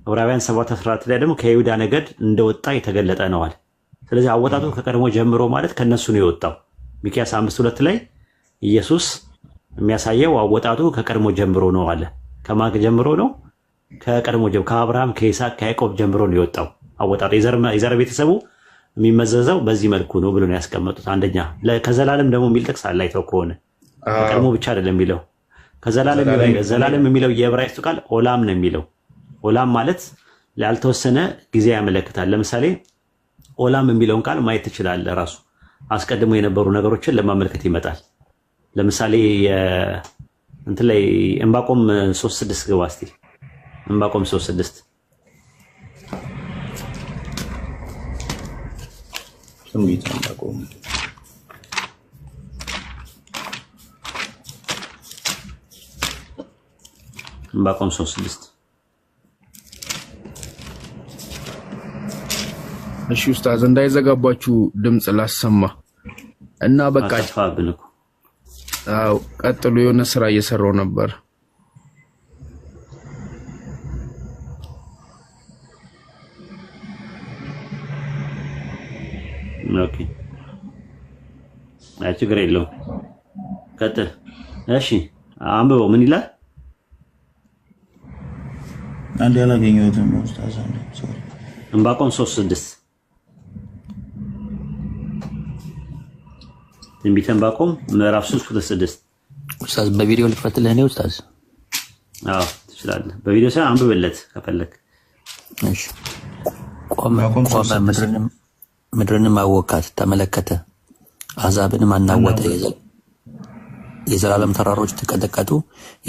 ዕብራውያን 7:14 ላይ ደግሞ ከይሁዳ ነገድ እንደወጣ የተገለጠ ነው አለ። ስለዚህ አወጣጡ ከቀድሞ ጀምሮ ማለት ከነሱ ነው የወጣው። ሚክያስ 5:2 ላይ ኢየሱስ የሚያሳየው አወጣጡ ከቀድሞ ጀምሮ ነው አለ። ከማን ጀምሮ ነው? ከቀድሞ ጀምሮ ከአብርሃም ከይስሐቅ ከያዕቆብ ጀምሮ ነው የወጣው አወጣጡ። የዘር ቤተሰቡ የሚመዘዘው በዚህ መልኩ ነው ብሎ ነው ያስቀመጡት። አንደኛ ከዘላለም ደግሞ የሚል ጥቅስ አለ። አይተው ከሆነ ከቀድሞ ብቻ አይደለም የሚለው ዘላለም የሚለው የዕብራይስጡ ቃል ኦላም ነው የሚለው። ኦላም ማለት ላልተወሰነ ጊዜ ያመለክታል። ለምሳሌ ኦላም የሚለውን ቃል ማየት ትችላለህ። ራሱ አስቀድሞ የነበሩ ነገሮችን ለማመልከት ይመጣል። ለምሳሌ እንትን ላይ ዕንባቆም 3:6 ግባ እስቲ። ዕንባቆም 3:6 ዕንባቆም 3:6 እሺ ኡስታዝ እንዳይዘጋባችሁ ድምጽ ላሰማ እና በቃ ቀጥሉ። የሆነ ስራ እየሰራው ነበር። ኦኬ ችግር የለውም ቀጥል። እሺ አንብበው ምን ይላል? አንድ ያላገኘሁትም ኡስታዝ ዕንባቆም 3:6 ትንቢተ ዕንባቆም ምዕራፍ 3:6 ኡስታዝ በቪዲዮ ልክፈትልህ ነው ኡስታዝ? አዎ ትችላለህ። በቪዲዮ ሳይሆን አንብበለት ከፈለክ። እሺ ቆመ ምድርንም አወካት ተመለከተ፣ አሕዛብንም አናወጠ። የዘላለም ተራሮች ተቀጠቀጡ፣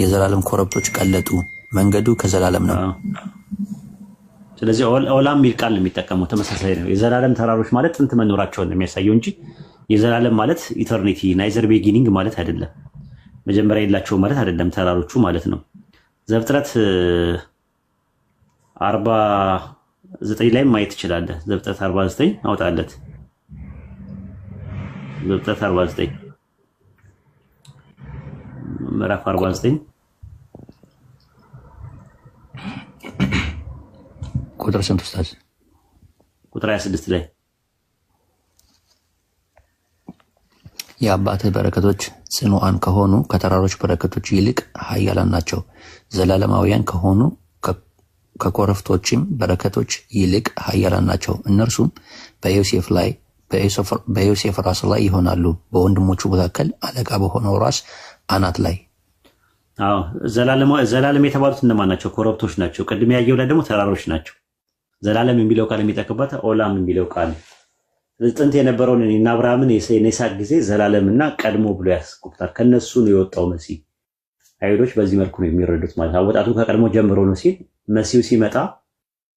የዘላለም ኮረብቶች ቀለጡ። መንገዱ ከዘላለም ነው። ስለዚህ ኦላም የሚል ቃል የሚጠቀመው ተመሳሳይ ነው። የዘላለም ተራሮች ማለት ጥንት መኖራቸውን የሚያሳየው እንጂ የዘላለም ማለት ኢተርኒቲ ናይዘር ቢጊኒንግ ማለት አይደለም። መጀመሪያ የላቸው ማለት አይደለም ተራሮቹ ማለት ነው። ዘፍጥረት 49 ላይ ማየት ትችላለህ። ዘፍጥረት 49 አውጣለት። ዘፍጥረት 49 ምዕራፍ 49 ቁጥር ስንት ኡስታዝ? ቁጥር 26 ላይ የአባትህ በረከቶች ጽኑዓን ከሆኑ ከተራሮች በረከቶች ይልቅ ኃያላን ናቸው። ዘላለማውያን ከሆኑ ከኮረፍቶችም በረከቶች ይልቅ ኃያላን ናቸው። እነርሱም በዮሴፍ ራስ ላይ ይሆናሉ፣ በወንድሞቹ መካከል አለቃ በሆነው ራስ አናት ላይ። አዎ ዘላለም የተባሉት እነማን ናቸው? ኮረብቶች ናቸው። ቅድም ያየው ላይ ደግሞ ተራሮች ናቸው። ዘላለም የሚለው ቃል የሚጠቅበት ኦላም የሚለው ቃል ጥንት የነበረውን እና አብርሃምን የይስሐቅ ጊዜ ዘላለምና ቀድሞ ብሎ ያስቆጥራል። ከነሱ ነው የወጣው መሲህ። አይሁዶች በዚህ መልኩ ነው የሚረዱት ማለት አወጣቱ ከቀድሞ ጀምሮ ነው ሲል መሲሁ ሲመጣ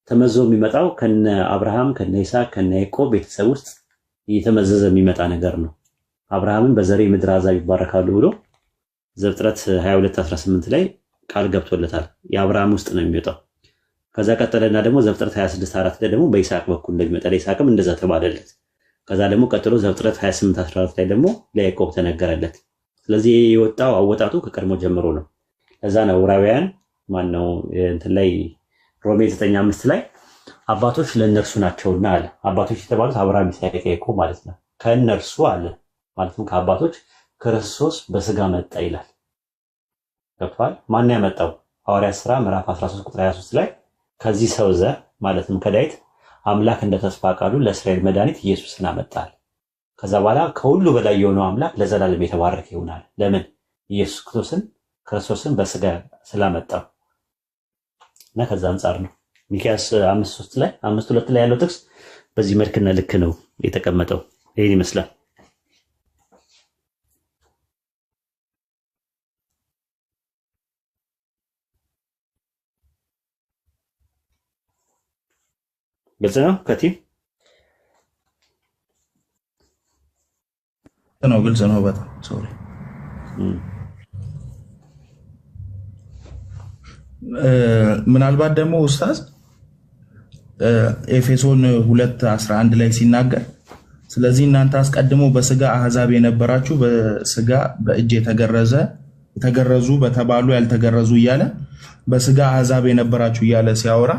ተመዞ የሚመጣው ከነ አብርሃም ከነ ይስሐቅ ከነ ያዕቆብ ቤተሰብ ውስጥ እየተመዘዘ የሚመጣ ነገር ነው። አብርሃምን በዘሬ ምድር አሕዛብ ይባረካሉ ብሎ ዘፍጥረት 22:18 ላይ ቃል ገብቶለታል። የአብርሃም ውስጥ ነው የሚወጣው። ከዛ ቀጠለና ደግሞ ዘፍጥረት 26:4 ላይ ደግሞ በይስሐቅ በኩል እንደሚመጣ ለይስሐቅም እንደዛ ተባለለት። ከዛ ደግሞ ቀጥሎ ዘፍጥረት 28:14 ላይ ደግሞ ለያዕቆብ ተነገረለት። ስለዚህ የወጣው አወጣጡ ከቀድሞ ጀምሮ ነው። ከዛ ነው ዕብራውያን ማነው እንትን ላይ ሮሜ 9:5 ላይ አባቶች ለእነርሱ ናቸውና አለ። አባቶች የተባሉት አብርሃም፣ ይስሐቅ፣ ያዕቆብ ማለት ነው። ከእነርሱ አለ ማለትም ከአባቶች ክርስቶስ በስጋ መጣ ይላል። ገብቷል? ማን ያመጣው? ሐዋርያት ሥራ ምዕራፍ 13 ቁጥር 23 ላይ ከዚህ ሰው ዘር ማለትም ከዳዊት አምላክ እንደ ተስፋ ቃሉ ለእስራኤል መድኃኒት ኢየሱስን አመጣል። ከዛ በኋላ ከሁሉ በላይ የሆነው አምላክ ለዘላለም የተባረከ ይሆናል። ለምን? ኢየሱስ ክርስቶስን በስጋ ስላመጣው እና ከዛ አንጻር ነው። ሚክያስ 5:2 ላይ ያለው ጥቅስ በዚህ መልክና ልክ ነው የተቀመጠው። ይህን ይመስላል። ግልጽ ነው። ከቲም ነው ግልጽ ነው በጣም ሶሪ። ምናልባት ደግሞ ኡስታዝ ኤፌሶን 2:11 ላይ ሲናገር ስለዚህ እናንተ አስቀድሞ በስጋ አህዛብ የነበራችሁ በስጋ በእጅ የተገረዙ በተባሉ ያልተገረዙ እያለ በስጋ አህዛብ የነበራችሁ እያለ ሲያወራ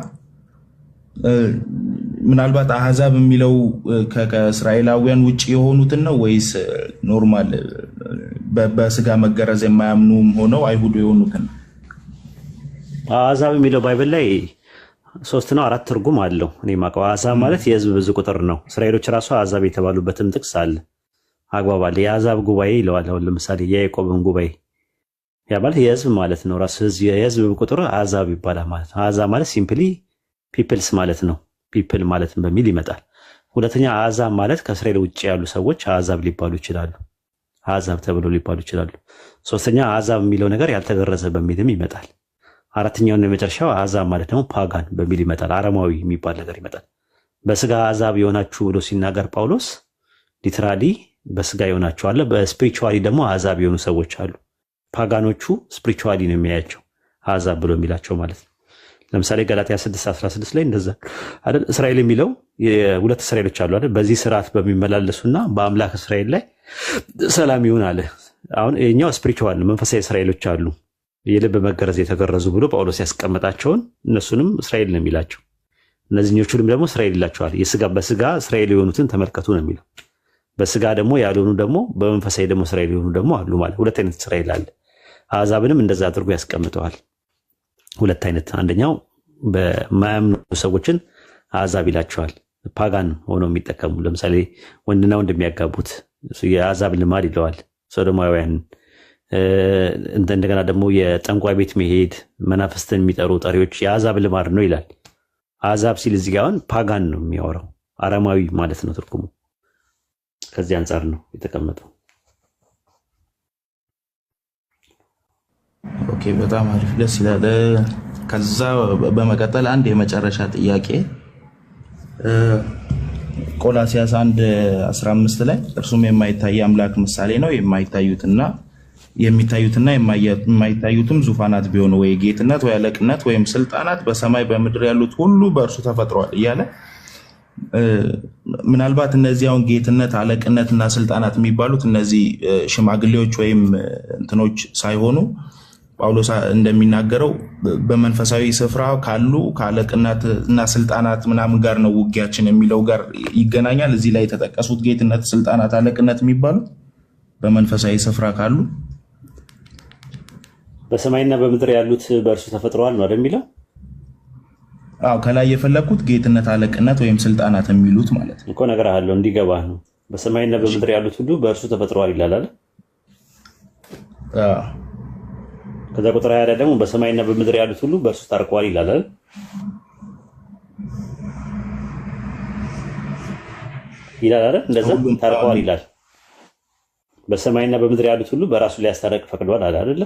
ምናልባት አህዛብ የሚለው ከእስራኤላውያን ውጪ የሆኑትን ነው ወይስ ኖርማል በስጋ መገረዝ የማያምኑም ሆነው አይሁድ የሆኑትን? አሕዛብ የሚለው ባይብል ላይ 3 ነው 4 ትርጉም አለው። እኔ ማቀው አሕዛብ ማለት የህዝብ ብዙ ቁጥር ነው። እስራኤሎች ራሱ አሕዛብ የተባሉበትም ጥቅስ አለ፣ አግባብ አለ። የአሕዛብ ጉባኤ ይለዋል። አሁን ለምሳሌ የያዕቆብን ጉባኤ ያ ማለት የህዝብ ማለት ነው። ራሱ የህዝብ ቁጥር አሕዛብ ይባላል ማለት ነው። አሕዛብ ማለት ሲምፕሊ ፒፕልስ ማለት ነው። ፒፕል ማለት በሚል ይመጣል። ሁለተኛ አሕዛብ ማለት ከእስራኤል ውጭ ያሉ ሰዎች አሕዛብ ሊባሉ ይችላሉ፣ አሕዛብ ተብሎ ሊባሉ ይችላሉ። ሶስተኛ አሕዛብ የሚለው ነገር ያልተገረዘ በሚልም ይመጣል። አራተኛውና የመጨረሻው አሕዛብ ማለት ደግሞ ፓጋን በሚል ይመጣል፣ አረማዊ የሚባል ነገር ይመጣል። በስጋ አሕዛብ የሆናችሁ ብሎ ሲናገር ጳውሎስ ሊትራሊ በስጋ የሆናችሁ አለ፣ በስፒሪቹዋሊ ደግሞ አሕዛብ የሆኑ ሰዎች አሉ። ፓጋኖቹ ስፒሪቹዋሊ ነው የሚያያቸው አሕዛብ ብሎ የሚላቸው ማለት ነው። ለምሳሌ ገላትያ 6:16 ላይ እንደዛ አይደል? እስራኤል የሚለው የሁለት እስራኤሎች አሉ አይደል? በዚህ ስርዓት በሚመላለሱና በአምላክ እስራኤል ላይ ሰላም ይሁን አለ። አሁን የኛው ስፒሪቹዋል ነው፣ መንፈሳዊ እስራኤሎች አሉ የልብ መገረዝ የተገረዙ ብሎ ጳውሎስ ያስቀመጣቸውን እነሱንም እስራኤል ነው የሚላቸው። እነዚህኞቹንም ደግሞ እስራኤል ይላቸዋል። በስጋ እስራኤል የሆኑትን ተመልከቱ ነው የሚለው። በስጋ ደግሞ ያልሆኑ ደግሞ በመንፈሳዊ ደግሞ እስራኤል የሆኑ ደግሞ አሉ ማለት ሁለት አይነት እስራኤል አለ። አሕዛብንም እንደዛ አድርጎ ያስቀምጠዋል። ሁለት አይነት፣ አንደኛው በማያምኑ ሰዎችን አሕዛብ ይላቸዋል፣ ፓጋን ሆነው የሚጠቀሙ ለምሳሌ ወንድና ወንድ የሚያጋቡት የአሕዛብ ልማድ ይለዋል ሶዶማውያን። እንደገና ደግሞ የጠንቋይ ቤት መሄድ መናፍስትን የሚጠሩ ጠሪዎች የአሕዛብ ልማድ ነው ይላል። አሕዛብ ሲል እዚህ ጋር አሁን ፓጋን ነው የሚያወራው፣ አረማዊ ማለት ነው ትርጉሙ። ከዚህ አንጻር ነው የተቀመጠው። ኦኬ፣ በጣም አሪፍ፣ ደስ ይላል። ከዛ በመቀጠል አንድ የመጨረሻ ጥያቄ ቆላስይስ 1:15 ላይ እርሱም የማይታይ አምላክ ምሳሌ ነው የሚታዩትና የማይታዩትም ዙፋናት ቢሆኑ ወይ ጌትነት ወይ አለቅነት ወይም ስልጣናት በሰማይ በምድር ያሉት ሁሉ በእርሱ ተፈጥረዋል እያለ ምናልባት እነዚህ አሁን ጌትነት አለቅነትና ስልጣናት የሚባሉት እነዚህ ሽማግሌዎች ወይም እንትኖች ሳይሆኑ ጳውሎስ እንደሚናገረው በመንፈሳዊ ስፍራ ካሉ ከአለቅነት እና ስልጣናት ምናምን ጋር ነው ውጊያችን የሚለው ጋር ይገናኛል። እዚህ ላይ የተጠቀሱት ጌትነት፣ ስልጣናት፣ አለቅነት የሚባሉት በመንፈሳዊ ስፍራ ካሉ በሰማይና በምድር ያሉት በእርሱ ተፈጥረዋል ነው የሚለው። አዎ፣ ከላይ የፈለኩት ጌትነት፣ አለቅነት ወይም ስልጣናት የሚሉት ማለት ነው እኮ ነገር አለው እንዲገባ ነው። በሰማይና በምድር ያሉት ሁሉ በእርሱ ተፈጥረዋል ይላል አይደል? ከዛ ቁጥር 20 ደግሞ በሰማይና በምድር ያሉት ሁሉ በእርሱ ታርቀዋል ይላል አይደል? ይላል አይደል? እንደዛ ታርቀዋል ይላል። በሰማይና በምድር ያሉት ሁሉ በራሱ ሊያስታረቅ ፈቅዷል አለ አይደል?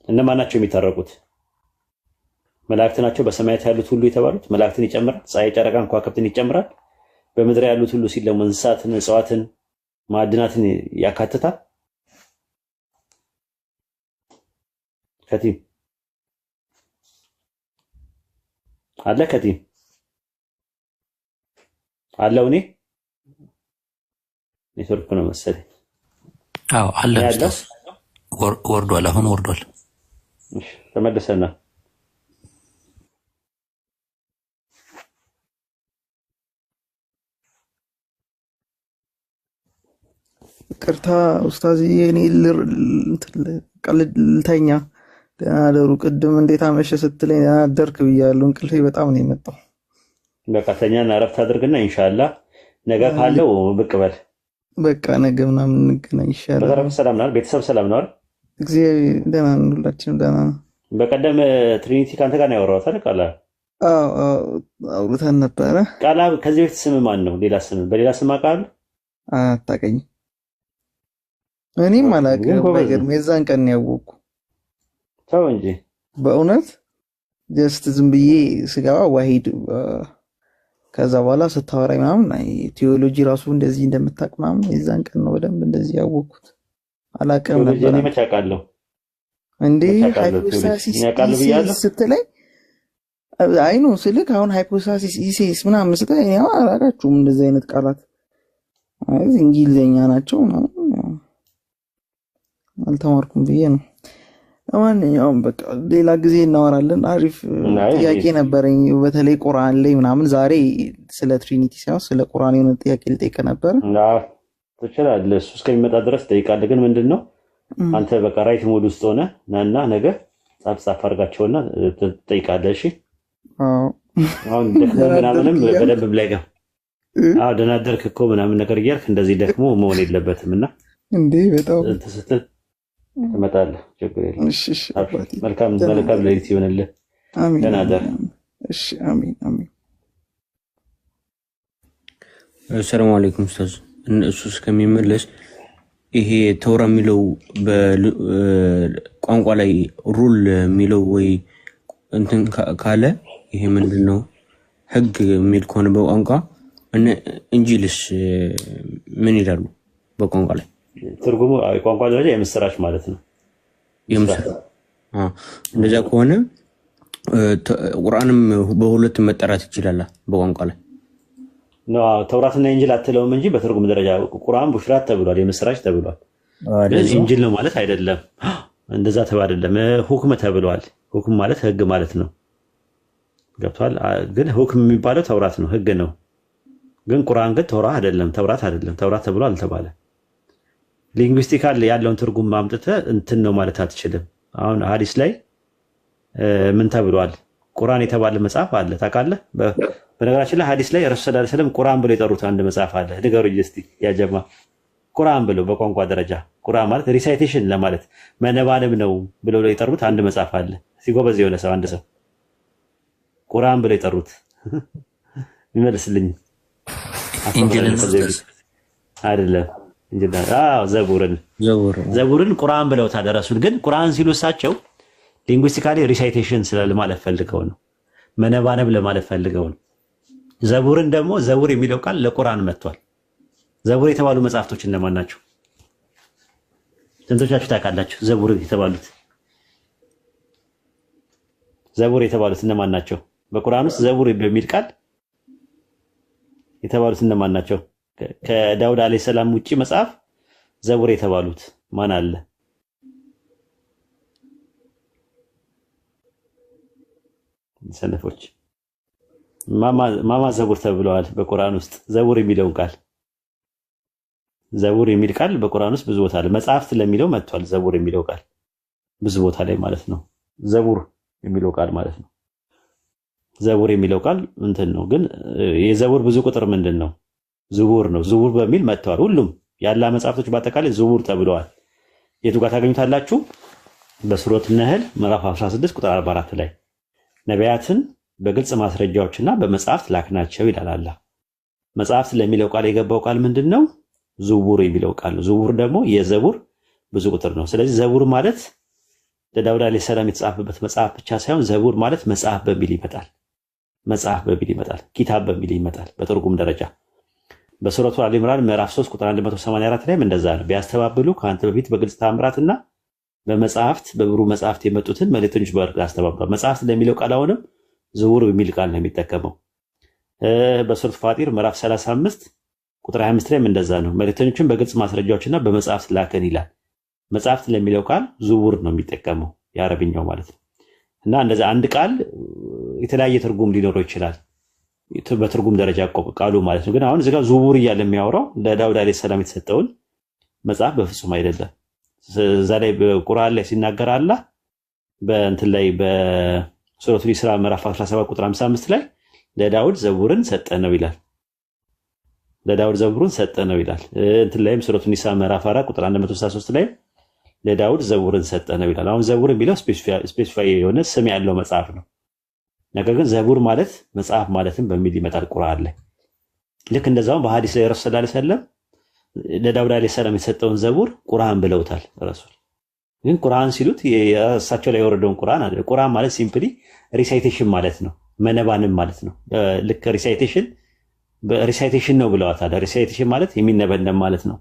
እነማን ናቸው የሚታረቁት? መላእክት ናቸው። በሰማያት ያሉት ሁሉ የተባሉት መላእክትን ይጨምራል፣ ፀሐይ፣ ጨረቃን፣ ከዋክብትን ይጨምራል። በምድር ያሉት ሁሉ ሲል ደግሞ እንስሳትን፣ እጽዋትን፣ ማዕድናትን ያካትታል። ከቲም አለ ከቲም አለው። እኔ ኔትወርክ ነው መሰለኝ። አዎ አለ። ወርዷል። አሁን ወርዷል። እሺ ተመለሰና ቅርታ ኡስታዝ፣ እኔ ልተኛ ደህና አደሩ። ቅድም እንዴት አመሸ ስትለኝ ደህና አደርክ ብያለሁ። እንቅልፌ በጣም ነው የመጣው። በቃ ተኛና እረፍት አድርግና ኢንሻአላህ ነገ ካለው ብቅ በል። በቃ ነገ ምናምን እንገናኝ ይሻላል። በተረፈ ሰላም ነው? ቤተሰብ ሰላም ነው? እግዚአብሔር ደህና ነው። ሁላችንም ደህና ነው። በቀደም ትሪኒቲ ካንተ ጋር ነው ያወራሁት አይደል? ቃላ አውርተን ነበረ። ቃላ ከዚህ በፊት ስም ማን ነው? ሌላ ስም በሌላ ስም አውቃለሁ። አታውቀኝም? እኔም አላውቅም። ባይገርም የዛን ቀን ያወቅኩ ተው እንጂ በእውነት ጀስት ዝም ብዬ ስገባ ዋሂድ፣ ከዛ በኋላ ስታወራኝ ምናምን ቴዎሎጂ ራሱ እንደዚህ እንደምታውቅ ምናምን የዛን ቀን ነው በደንብ እንደዚህ ያወቅኩት። አላውቅም ነበር። እኔ መች አውቃለሁ እንዴ? ሃይፖስታሲስ ስትለኝ አይ ነው ስልክ አሁን ሃይፖታሲስ ኢሴስ ምናምን ስትል እኔ አላውቃቸውም እንደዚህ አይነት ቃላት እንግሊዘኛ ናቸው ምናምን አልተማርኩም ብዬ ነው። ለማንኛውም በቃ ሌላ ጊዜ እናወራለን። አሪፍ ጥያቄ ነበረኝ በተለይ ቁርአን ላይ ምናምን። ዛሬ ስለ ትሪኒቲ ሳይሆን ስለ ቁርአን የሆነ ጥያቄ ልጠይቅ ነበር። ትችላለህ። እሱ እስከሚመጣ ድረስ ጠይቃለህ። ግን ምንድነው አንተ በቃ ራይት ሞድ ውስጥ ሆነ ናና ነገ ጻፍ አድርጋቸውና ትጠይቃለህ። እሺ አሁን ደክሞ ምናምንም በደንብ ላይ ጋር ደህና አደርክ እኮ ምናምን ነገር እያልክ እንደዚህ ደክሞ መሆን የለበትም እና እንዴ በጣም ስትል ትመጣለህ። ችግር የለም። መልካም ሌሊት ይሆንልህ። ደህና አደር። እሺ አሜን አሜን። ሰላም አለይኩም ኡስታዝ። እሱ እስከሚመለስ ይሄ ተውራ የሚለው በቋንቋ ላይ ሩል የሚለው ወይ እንትን ካለ ይሄ ምንድነው ህግ የሚል ከሆነ በቋንቋ እንጂልስ ምን ይላሉ? በቋንቋ ላይ ትርጉሙ ቋንቋ ደረጃ የምስራች ማለት ነው። እንደዛ ከሆነ ቁርአንም በሁለት መጠራት ይችላል በቋንቋ ላይ ነው። ተውራትና ኢንጂል አትለውም እንጂ በትርጉም ደረጃ ቁርአን ቡሽራት ተብሏል፣ የምስራች ተብሏል። ስለዚህ ኢንጂል ነው ማለት አይደለም። እንደዛ ተባለ አይደለም። ሁክም ተብሏል። ሁክም ማለት ህግ ማለት ነው። ገብቷል። ግን ሁክም የሚባለው ተውራት ነው፣ ህግ ነው። ግን ቁርአን ግን ተውራት አይደለም። ተውራት ተብሎ አልተባለ። ሊንግዊስቲካል ያለውን ትርጉም ማምጥተህ እንትን ነው ማለት አትችልም። አሁን ሐዲስ ላይ ምን ተብሏል? ቁርአን የተባለ መጽሐፍ አለ ታውቃለህ? በነገራችን ላይ ሐዲስ ላይ ረሱል ሰለላሁ ዐለይሂ ወሰለም ቁርአን ብለው የጠሩት አንድ መጽሐፍ አለ። ንገሩኝ እስቲ ያጀማ። ቁርአን ብለው በቋንቋ ደረጃ ቁርአን ማለት ሪሳይቴሽን ለማለት መነባነብ ነው ብለው የጠሩት አንድ መጽሐፍ አለ። ሲጎበዝ የሆነ ሰው አንድ ሰው ቁርአን ብለው የጠሩት ይመልስልኝ። አይደለም ዘቡርን ቁርአን ብለውታል ረሱል። ግን ቁርአን ሲሉ እሳቸው ሊንጉስቲካሊ ሪሳይቴሽን ስለማለት ፈልገው ነው፣ መነባነብ ለማለት ፈልገው ነው። ዘቡርን ደግሞ ዘቡር የሚለው ቃል ለቁርአን መጥቷል። ዘቡር የተባሉ መጽሐፍቶች እነማን ናቸው? ስንቶቻችሁ ታውቃላችሁ? ዘቡር የተባሉት እነማን ናቸው? በቁርአን ውስጥ ዘቡር በሚል ቃል የተባሉት እነማን ናቸው? ከዳውድ አለይሂ ሰላም ውጪ መጽሐፍ ዘቡር የተባሉት ማን አለ? ሰነፎች ማማ ዘቡር ተብለዋል በቁርአን ውስጥ። ዘቡር የሚለውን ቃል ዘቡር የሚል ቃል በቁርአን ውስጥ ብዙ ቦታ አለ። መጽሐፍት ለሚለው መጥቷል። ዘቡር የሚለው ቃል ብዙ ቦታ ላይ ማለት ነው። ዘቡር የሚለው ቃል ማለት ነው። ዘቡር የሚለው ቃል እንትን ነው። ግን የዘቡር ብዙ ቁጥር ምንድን ነው? ዝቡር ነው። ዝቡር በሚል መጥተዋል። ሁሉም ያላ መጽሐፍቶች በአጠቃላይ ዝቡር ተብለዋል። የቱ ጋር ታገኙታላችሁ? በሱረት ነህል ምዕራፍ 16 ቁጥር 44 ላይ ነቢያትን በግልጽ ማስረጃዎችና በመጽሐፍት ላክናቸው ይላል አላህ። መጽሐፍት ለሚለው ቃል የገባው ቃል ምንድን ነው? ዝቡር የሚለው ቃል ነው። ዝቡር ደግሞ የዘቡር ብዙ ቁጥር ነው። ስለዚህ ዘቡር ማለት ለዳውድ አለይሂ ሰላም የተጻፈበት መጽሐፍ ብቻ ሳይሆን ዘቡር ማለት መጽሐፍ በሚል ይመጣል። ኪታብ በሚል ይመጣል በትርጉም ደረጃ። በሱረቱ አሊ ኢምራን ምዕራፍ 3 ቁጥር 184 ላይም እንደዛ ነው። ቢያስተባብሉ ከአንተ በፊት በግልጽ ታምራትና በመጽሐፍት በብሩህ መጽሐፍት የመጡትን መልእክተኞች በርግጥ አስተባብሏል። መጽሐፍት ለሚለው ቃል አሁንም ዝውር የሚል ቃል ነው የሚጠቀመው። በሱረቱ ፋጢር ምዕራፍ 35 ቁጥር 25 ላይም እንደዛ ነው። መልእክተኞችን በግልጽ ማስረጃዎችና በመጽሐፍት ላከን ይላል። መጽሐፍት ለሚለው ቃል ዝውር ነው የሚጠቀመው የአረብኛው ማለት ነው። እና እንደዛ አንድ ቃል የተለያየ ትርጉም ሊኖረው ይችላል በትርጉም ደረጃ ቃሉ ማለት ነው። ግን አሁን እዚህ ጋር ዝውር እያለ የሚያወራው ለዳውድ አለይሂ ሰላም የተሰጠውን መጽሐፍ በፍጹም አይደለም። እዛ ላይ በቁርአን ላይ ሲናገር አላህ በእንትን ላይ በሱረቱ ኢስራ ምዕራፍ 17 ቁጥር 55 ላይ ለዳውድ ዘቡርን ሰጠነው ይላል። እንትን ላይም ሱረቱ ኒሳ ምዕራፍ 4 ቁጥር 163 ላይ ለዳውድ ዘቡርን ሰጠነው ይላል። አሁን ዘቡር የሚለው ስፔሲፋይ የሆነ ስም ያለው መጽሐፍ ነው። ነገር ግን ዘቡር ማለት መጽሐፍ ማለትም በሚል ይመጣል ቁርአን ላይ። ልክ እንደዛውም በሐዲስ ላይ ረሱል ሰለላሁ ዐለይሂ ወሰለም ለዳውድ አለይሂ ሰላም የተሰጠውን ዘቡር ቁርአን ብለውታል ረሱል። ግን ቁርአን ሲሉት የእሳቸው ላይ የወረደውን ቁርአን አይደለም። ቁርአን ማለት ሲምፕሊ ሪሳይቴሽን ማለት ነው፣ መነባንም ማለት ነው። ልክ ሪሳይቴሽን ነው ብለዋታል። ሪሳይቴሽን ማለት የሚነበነብ ማለት ነው።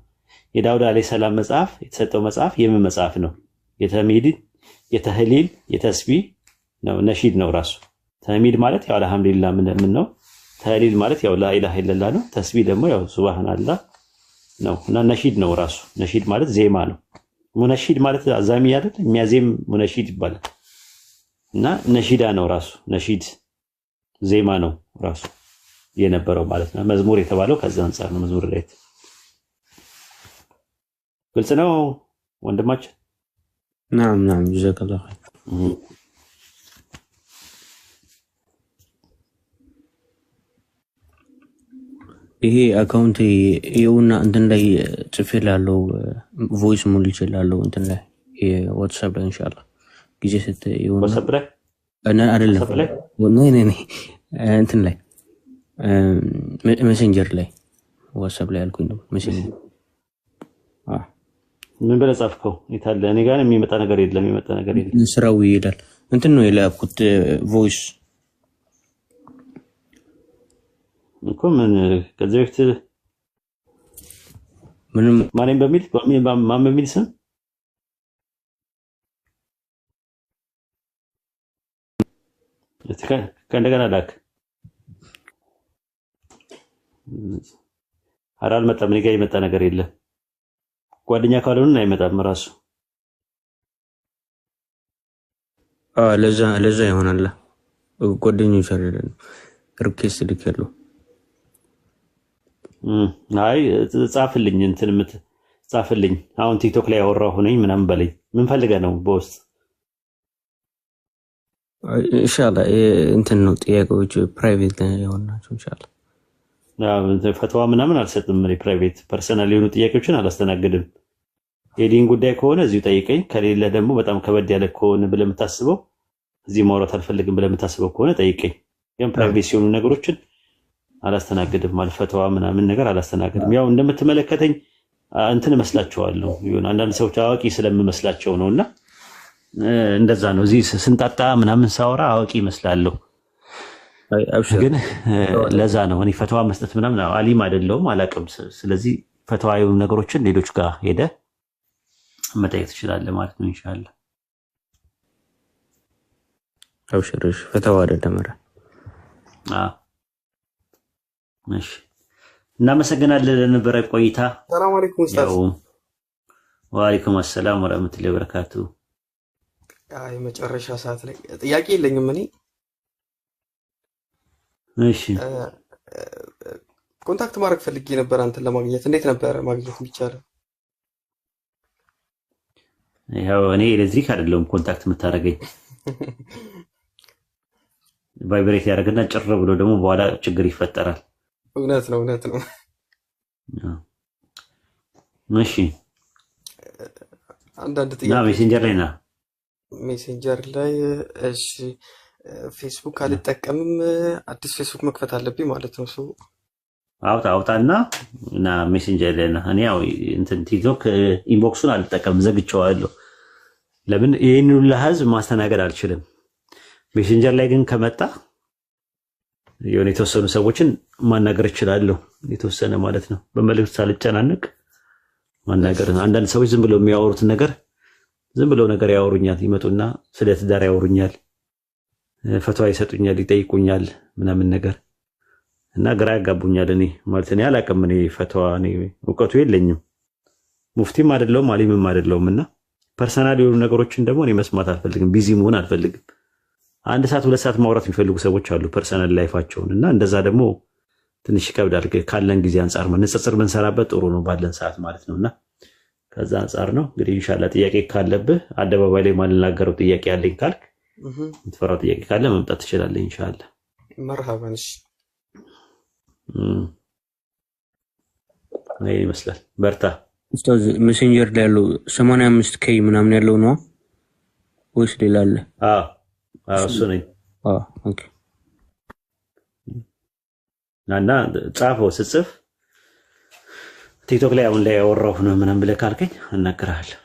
የዳውድ አለይሂ ሰላም መጽሐፍ የተሰጠው መጽሐፍ የምን መጽሐፍ ነው? የተህሊል፣ የተስቢህ ነው፣ ነሺድ ነው ራሱ ተህሚድ ማለት ያው አልሐምዱሊላህ ምን ነው። ተህሊል ማለት ያው ላኢላሃ ኢለላህ ነው። ተስቢህ ደግሞ ያው ሱብሃንአላህ ነው። እና ነሺድ ነው ራሱ። ነሺድ ማለት ዜማ ነው። ሙነሺድ ማለት አዛሚ አይደል? የሚያዜም ሙነሺድ ይባላል። እና ነሺዳ ነው ራሱ። ነሺድ ዜማ ነው ራሱ የነበረው ማለት ነው። መዝሙር የተባለው ከዛ አንፃር ነው። መዝሙር ላይ ግልጽ ነው ወንድማችን። ናም ናም ጀዛከላሁ ኸይር። ይሄ አካውንት ይኸውና እንትን ላይ ጽፌላለሁ፣ ቮይስ ሙል ይችላለሁ እንትን ላይ ዋትስአፕ ላይ ኢንሻአላህ ጊዜ ስት ይሁን ዋትስአፕ ላይ አይደለም ነይ እንትን ላይ ሜሴንጀር ላይ ዋትስአፕ ላይ አልኩኝ ነው ሜሴንጀር። ምን ብለህ ጻፍከው? የታለ? እኔ ጋር የሚመጣ ነገር የለም። የሚመጣ ነገር የለም። ስራው ይሄዳል። እንትን ነው የላኩት ቮይስ እኮ ምን ከዚህ በፊት ምንም ማን በሚል ስም ከእንደገና ላክ። ኧረ አልመጣም። እኔ ጋር የመጣ ነገር የለም። ጓደኛ ካልሆነ አይመጣም ራሱ። ለዛ ይሆናል። ጓደኞች አይደለም ሪኩዌስት ልከለው። አይ ጻፍልኝ፣ እንትን ጻፍልኝ። አሁን ቲክቶክ ላይ ያወራሁ ነኝ ምናምን በለኝ። ምን ፈልገህ ነው? በውስጥ ኢንሻአላህ እንትን ነው ጥያቄዎች ፕራይቬት የሆናቸው ኢንሻአላህ። ፈትዋ ምናምን አልሰጥም። ፕራይቬት ፐርሰናል የሆኑ ጥያቄዎችን አላስተናግድም። የዲን ጉዳይ ከሆነ እዚሁ ጠይቀኝ። ከሌለ ደግሞ በጣም ከበድ ያለ ከሆነ ብለህ የምታስበው እዚህ ማውራት አልፈልግም ብለህ የምታስበው ከሆነ ጠይቀኝ። ግን ፕራይቬት ሲሆኑ ነገሮችን አላስተናግድም። ማለት ፈትዋ ምናምን ነገር አላስተናግድም። ያው እንደምትመለከተኝ እንትን እመስላቸዋለሁ። ይሁን አንዳንድ ሰዎች አዋቂ ስለምመስላቸው ነውና እንደዛ ነው። እዚህ ስንጣጣ ምናምን ሳወራ አዋቂ እመስላለሁ። ግን ለዛ ነው እኔ ፈትዋ መስጠት ምናምን አሊም አይደለሁም፣ አላውቅም። ስለዚህ ፈትዋ የሆኑ ነገሮችን ሌሎች ጋር ሄደ መጠየቅ ትችላለህ ማለት ነው ኢንሻአላህ። አብሽርሽ ፈትዋ አይደለም። እሺ እናመሰግናለን ለነበረ ቆይታ። ሰላም አለይኩም ኡስታዝ። ወአለይኩም ሰላም ወራህመቱላሂ ወበረካቱ። አይ መጨረሻ ሰዓት ላይ ጥያቄ የለኝም እኔ። እሺ ኮንታክት ማድረግ ፈልጌ ነበር አንተን ለማግኘት። እንዴት ነበር ማግኘት የሚቻለው? ያው እኔ ኤሌክትሪክ አይደለሁም ኮንታክት የምታደርገኝ። ቫይብሬት ያደርግና ጭር ብሎ ደግሞ በኋላ ችግር ይፈጠራል። እውነት ነው። እሺ አንዳንድ ጥያቄ ሜሴንጀር ላይ እሺ ፌስቡክ አልጠቀምም። አዲስ ፌስቡክ መክፈት አለብኝ ማለት ነው። ሰው አውጣና እና ሜሴንጀር ላይ እና እኔ ያው እንትን ቲክቶክ ኢንቦክሱን አልጠቀምም፣ ዘግቼዋለሁ። ለምን ይሄን ሁሉ ህዝብ ማስተናገድ አልችልም። ሜሴንጀር ላይ ግን ከመጣ የሆነ የተወሰኑ ሰዎችን ማናገር እችላለሁ። የተወሰነ ማለት ነው። በመልእክት ሳልጨናነቅ ማናገር። አንዳንድ ሰዎች ዝም ብለው የሚያወሩትን ነገር ዝም ብለው ነገር ያወሩኛል። ይመጡና ስለ ትዳር ያወሩኛል፣ ፈትዋ ይሰጡኛል፣ ይጠይቁኛል ምናምን ነገር እና ግራ ያጋቡኛል። እኔ ማለት እኔ አላውቅም። እኔ ፈትዋ እኔ እውቀቱ የለኝም። ሙፍቲም አይደለሁም አሊምም አይደለሁም። እና ፐርሰናል የሆኑ ነገሮችን ደግሞ እኔ መስማት አልፈልግም። ቢዚ መሆን አልፈልግም። 1 ሰዓት 2 ሰዓት ማውራት የሚፈልጉ ሰዎች አሉ ፐርሰናል ላይፋቸውን። እና እንደዛ ደግሞ ትንሽ ይከብዳል። ካለን ጊዜ አንፃር ንጽጽር ብንሰራበት ጥሩ ነው ባለን ሰዓት ማለት ነውና ከዛ አንፃር ነው እንግዲህ ኢንሻአላህ። ጥያቄ ካለብህ አደባባይ ላይ ማልናገረው ጥያቄ ያለኝ ካልክ የምትፈራው ጥያቄ ካለ መምጣት ትችላለህ ኢንሻአላህ። መርሃባን። እሺ ነይ ይመስላል። በርታ ኡስታዝ። ሜሴንጀር ላይ ያለው 85K ምናምን ያለው ነው ወይስ ሌላ አለ? እሱ ነኝ። ኦኬ። እና ጻፈው ስጽፍ ቲክቶክ ላይ አሁን ላይ ያወራሁ ነው ምናምን ብለህ ካልከኝ እናገራለሁ።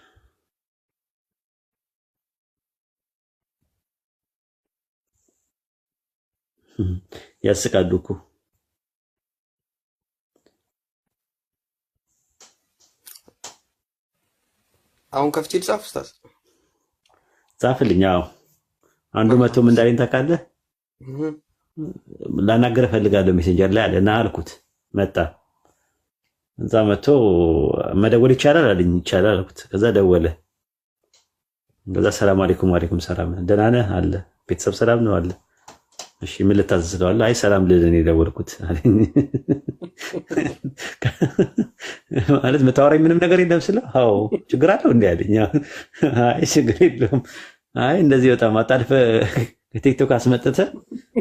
ያስቃሉ እኮ አሁን ከፍቼ ልጻፍ ኡስታዝ? ጻፍልኝ። አንዱ መቶ ምን እንዳለኝ ታውቃለህ? ላናገር ፈልጋለሁ ሜሴንጀር ላይ አለ እና አልኩት። መጣ እዛ መጥቶ መደወል ይቻላል አለኝ። ይቻላል አልኩት። ከዛ ደወለ። ከዛ ሰላም አለይኩም ወአለይኩም ሰላም ደህና ነህ አለ። ቤተሰብ ሰላም ነው አለ። እሺ ምን ልታዘዝ አለ። አይ ሰላም ልልህ ነው የደወልኩት አለኝ። ማለት መታወራኝ ምንም ነገር የለም ስለው አዎ ችግር አለው እንዴ አለኝ። አይ ችግር የለውም። አይ እንደዚህ በጣም አጣልፈ ቲክቶክ አስመጥተህ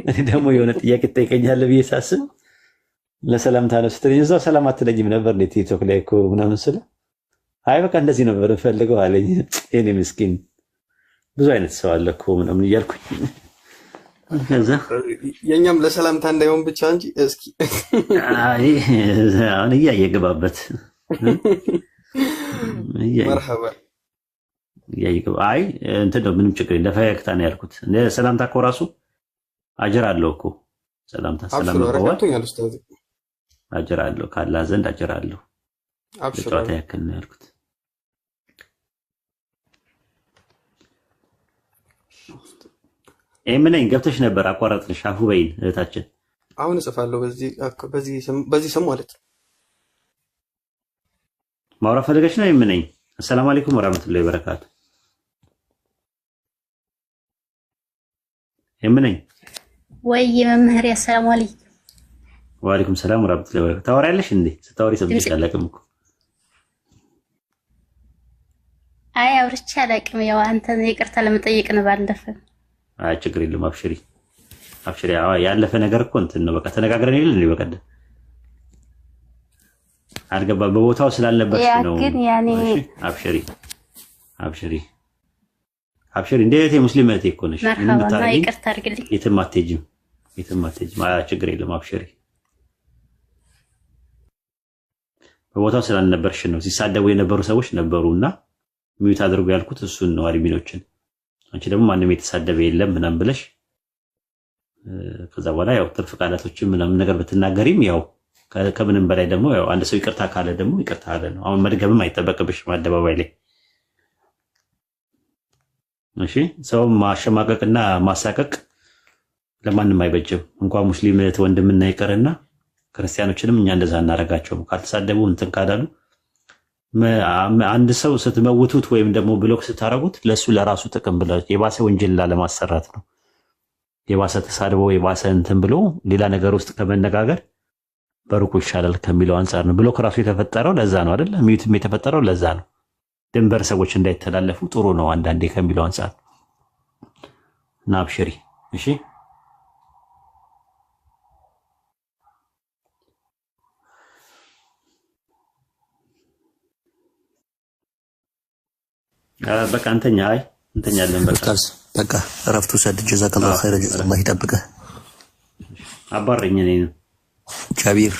እኔ ደግሞ የሆነ ጥያቄ ትጠይቀኛለህ ብዬ ሳስብ ለሰላምታ ነው ስትለኝ እዛው ሰላም አትለኝም ነበር እንዴ ቲክቶክ ላይ እኮ ምናምን ስለ አይ በቃ እንደዚህ ነበር ፈልገው አለኝ። እኔ ምስኪን ብዙ አይነት ሰው አለ እኮ ምናምን እያልኩኝ ከዛ የኛም ለሰላምታ እንዳይሆን ብቻ እንጂ እስኪ አይ አሁን እያየገባበት መርሐባ እያየገባ አይ እንትን ነው ምንም ችግር የለም ለፈገግታ ነው ያልኩት። ሰላምታ እኮ ራሱ አጀር አለው እኮ ሰላምታ ሰላም ነው ረከቱኛል ኡስታዝ አጀር አለው ካላህ ዘንድ አጀር አለው። ጨዋታ ያክል ነው ያልኩት። ኤምነኝ ገብተሽ ነበር አቋራጥልሽ። አፉ በይን እህታችን። አሁን እጽፋለሁ በዚህ ስም ማለት ማውራት ፈልገሽ ነው ኤምነኝ? አሰላሙ አለይኩም ወራህመቱላሂ ወበረካቱ። ኤምነኝ ወይ መምህር አሰላሙ አለይኩም። ወአለይኩም ሰላም ወራህመቱላሂ ወበረካቱ። ታወሪያለሽ እንዴ? ስታወሪ ሰምቼሽ አላውቅም እኮ። አይ አውርቼ አላውቅም። ያው አንተን ይቅርታ ለመጠየቅ ነው ባለፈ። አይ ችግር የለም አብሽሪ አብሽሪ። ያለፈ ነገር እኮ እንትን ነው በቃ ተነጋግረን ይል እንዴ በቀደም አልገባም በቦታው ስላልነበርሽ ነው። ግን ያኔ አብሽሪ አብሽሪ አብሽሪ እንዴት የሙስሊም እህቴ እኮ ነሽ። ምንም ብታረጊ ይቅርታ አድርግልኝ። የትም አትሄጂም የትም አትሄጂም። ችግር የለም አብሽሪ። በቦታው ስላልነበርሽ ነው። ሲሳደቡ የነበሩ ሰዎች ነበሩና ሚዩት አድርጉ ያልኩት እሱን ነው አድሚኖችን። አንቺ ደግሞ ማንም የተሳደበ የለም ምናምን ብለሽ ከዛ በኋላ ያው ትርፍ ቃላቶችን ምናምን ነገር ብትናገሪም ያው ከምንም በላይ ደግሞ ያው አንድ ሰው ይቅርታ ካለ ደግሞ ይቅርታ አለ ነው። አሁን መድገምም አይጠበቅብሽም አደባባይ ላይ። እሺ ሰው ማሸማቀቅና ማሳቀቅ ለማንም አይበጅም። እንኳን ሙስሊም እህት ወንድምና ይቀርና ክርስቲያኖችንም እኛ እንደዛ እናደርጋቸው ካልተሳደቡ እንትን ካዳሉ አንድ ሰው ስትመውቱት ወይም ደግሞ ብሎክ ስታረጉት ለሱ ለራሱ ጥቅም ብለው የባሰ ወንጀል ለማሰራት ነው። የባሰ ተሳድቦ የባሰ እንትን ብሎ ሌላ ነገር ውስጥ ከመነጋገር በሩቁ ይሻላል ከሚለው አንፃር ነው። ብሎክ ራሱ የተፈጠረው ለዛ ነው አይደል? ሚዩትም የተፈጠረው ለዛ ነው። ድንበር ሰዎች እንዳይተላለፉ ጥሩ ነው አንዳንዴ ከሚለው አንፃር እና አብሽሪ እሺ። በቃ እንተኛ። አይ እንተኛለን። በቃ እረፍቱ ሰድ ጀዛከላሁ ኸይር። አላህ ይጠብቅህ። አባረኝ እኔ ነው ጃቢር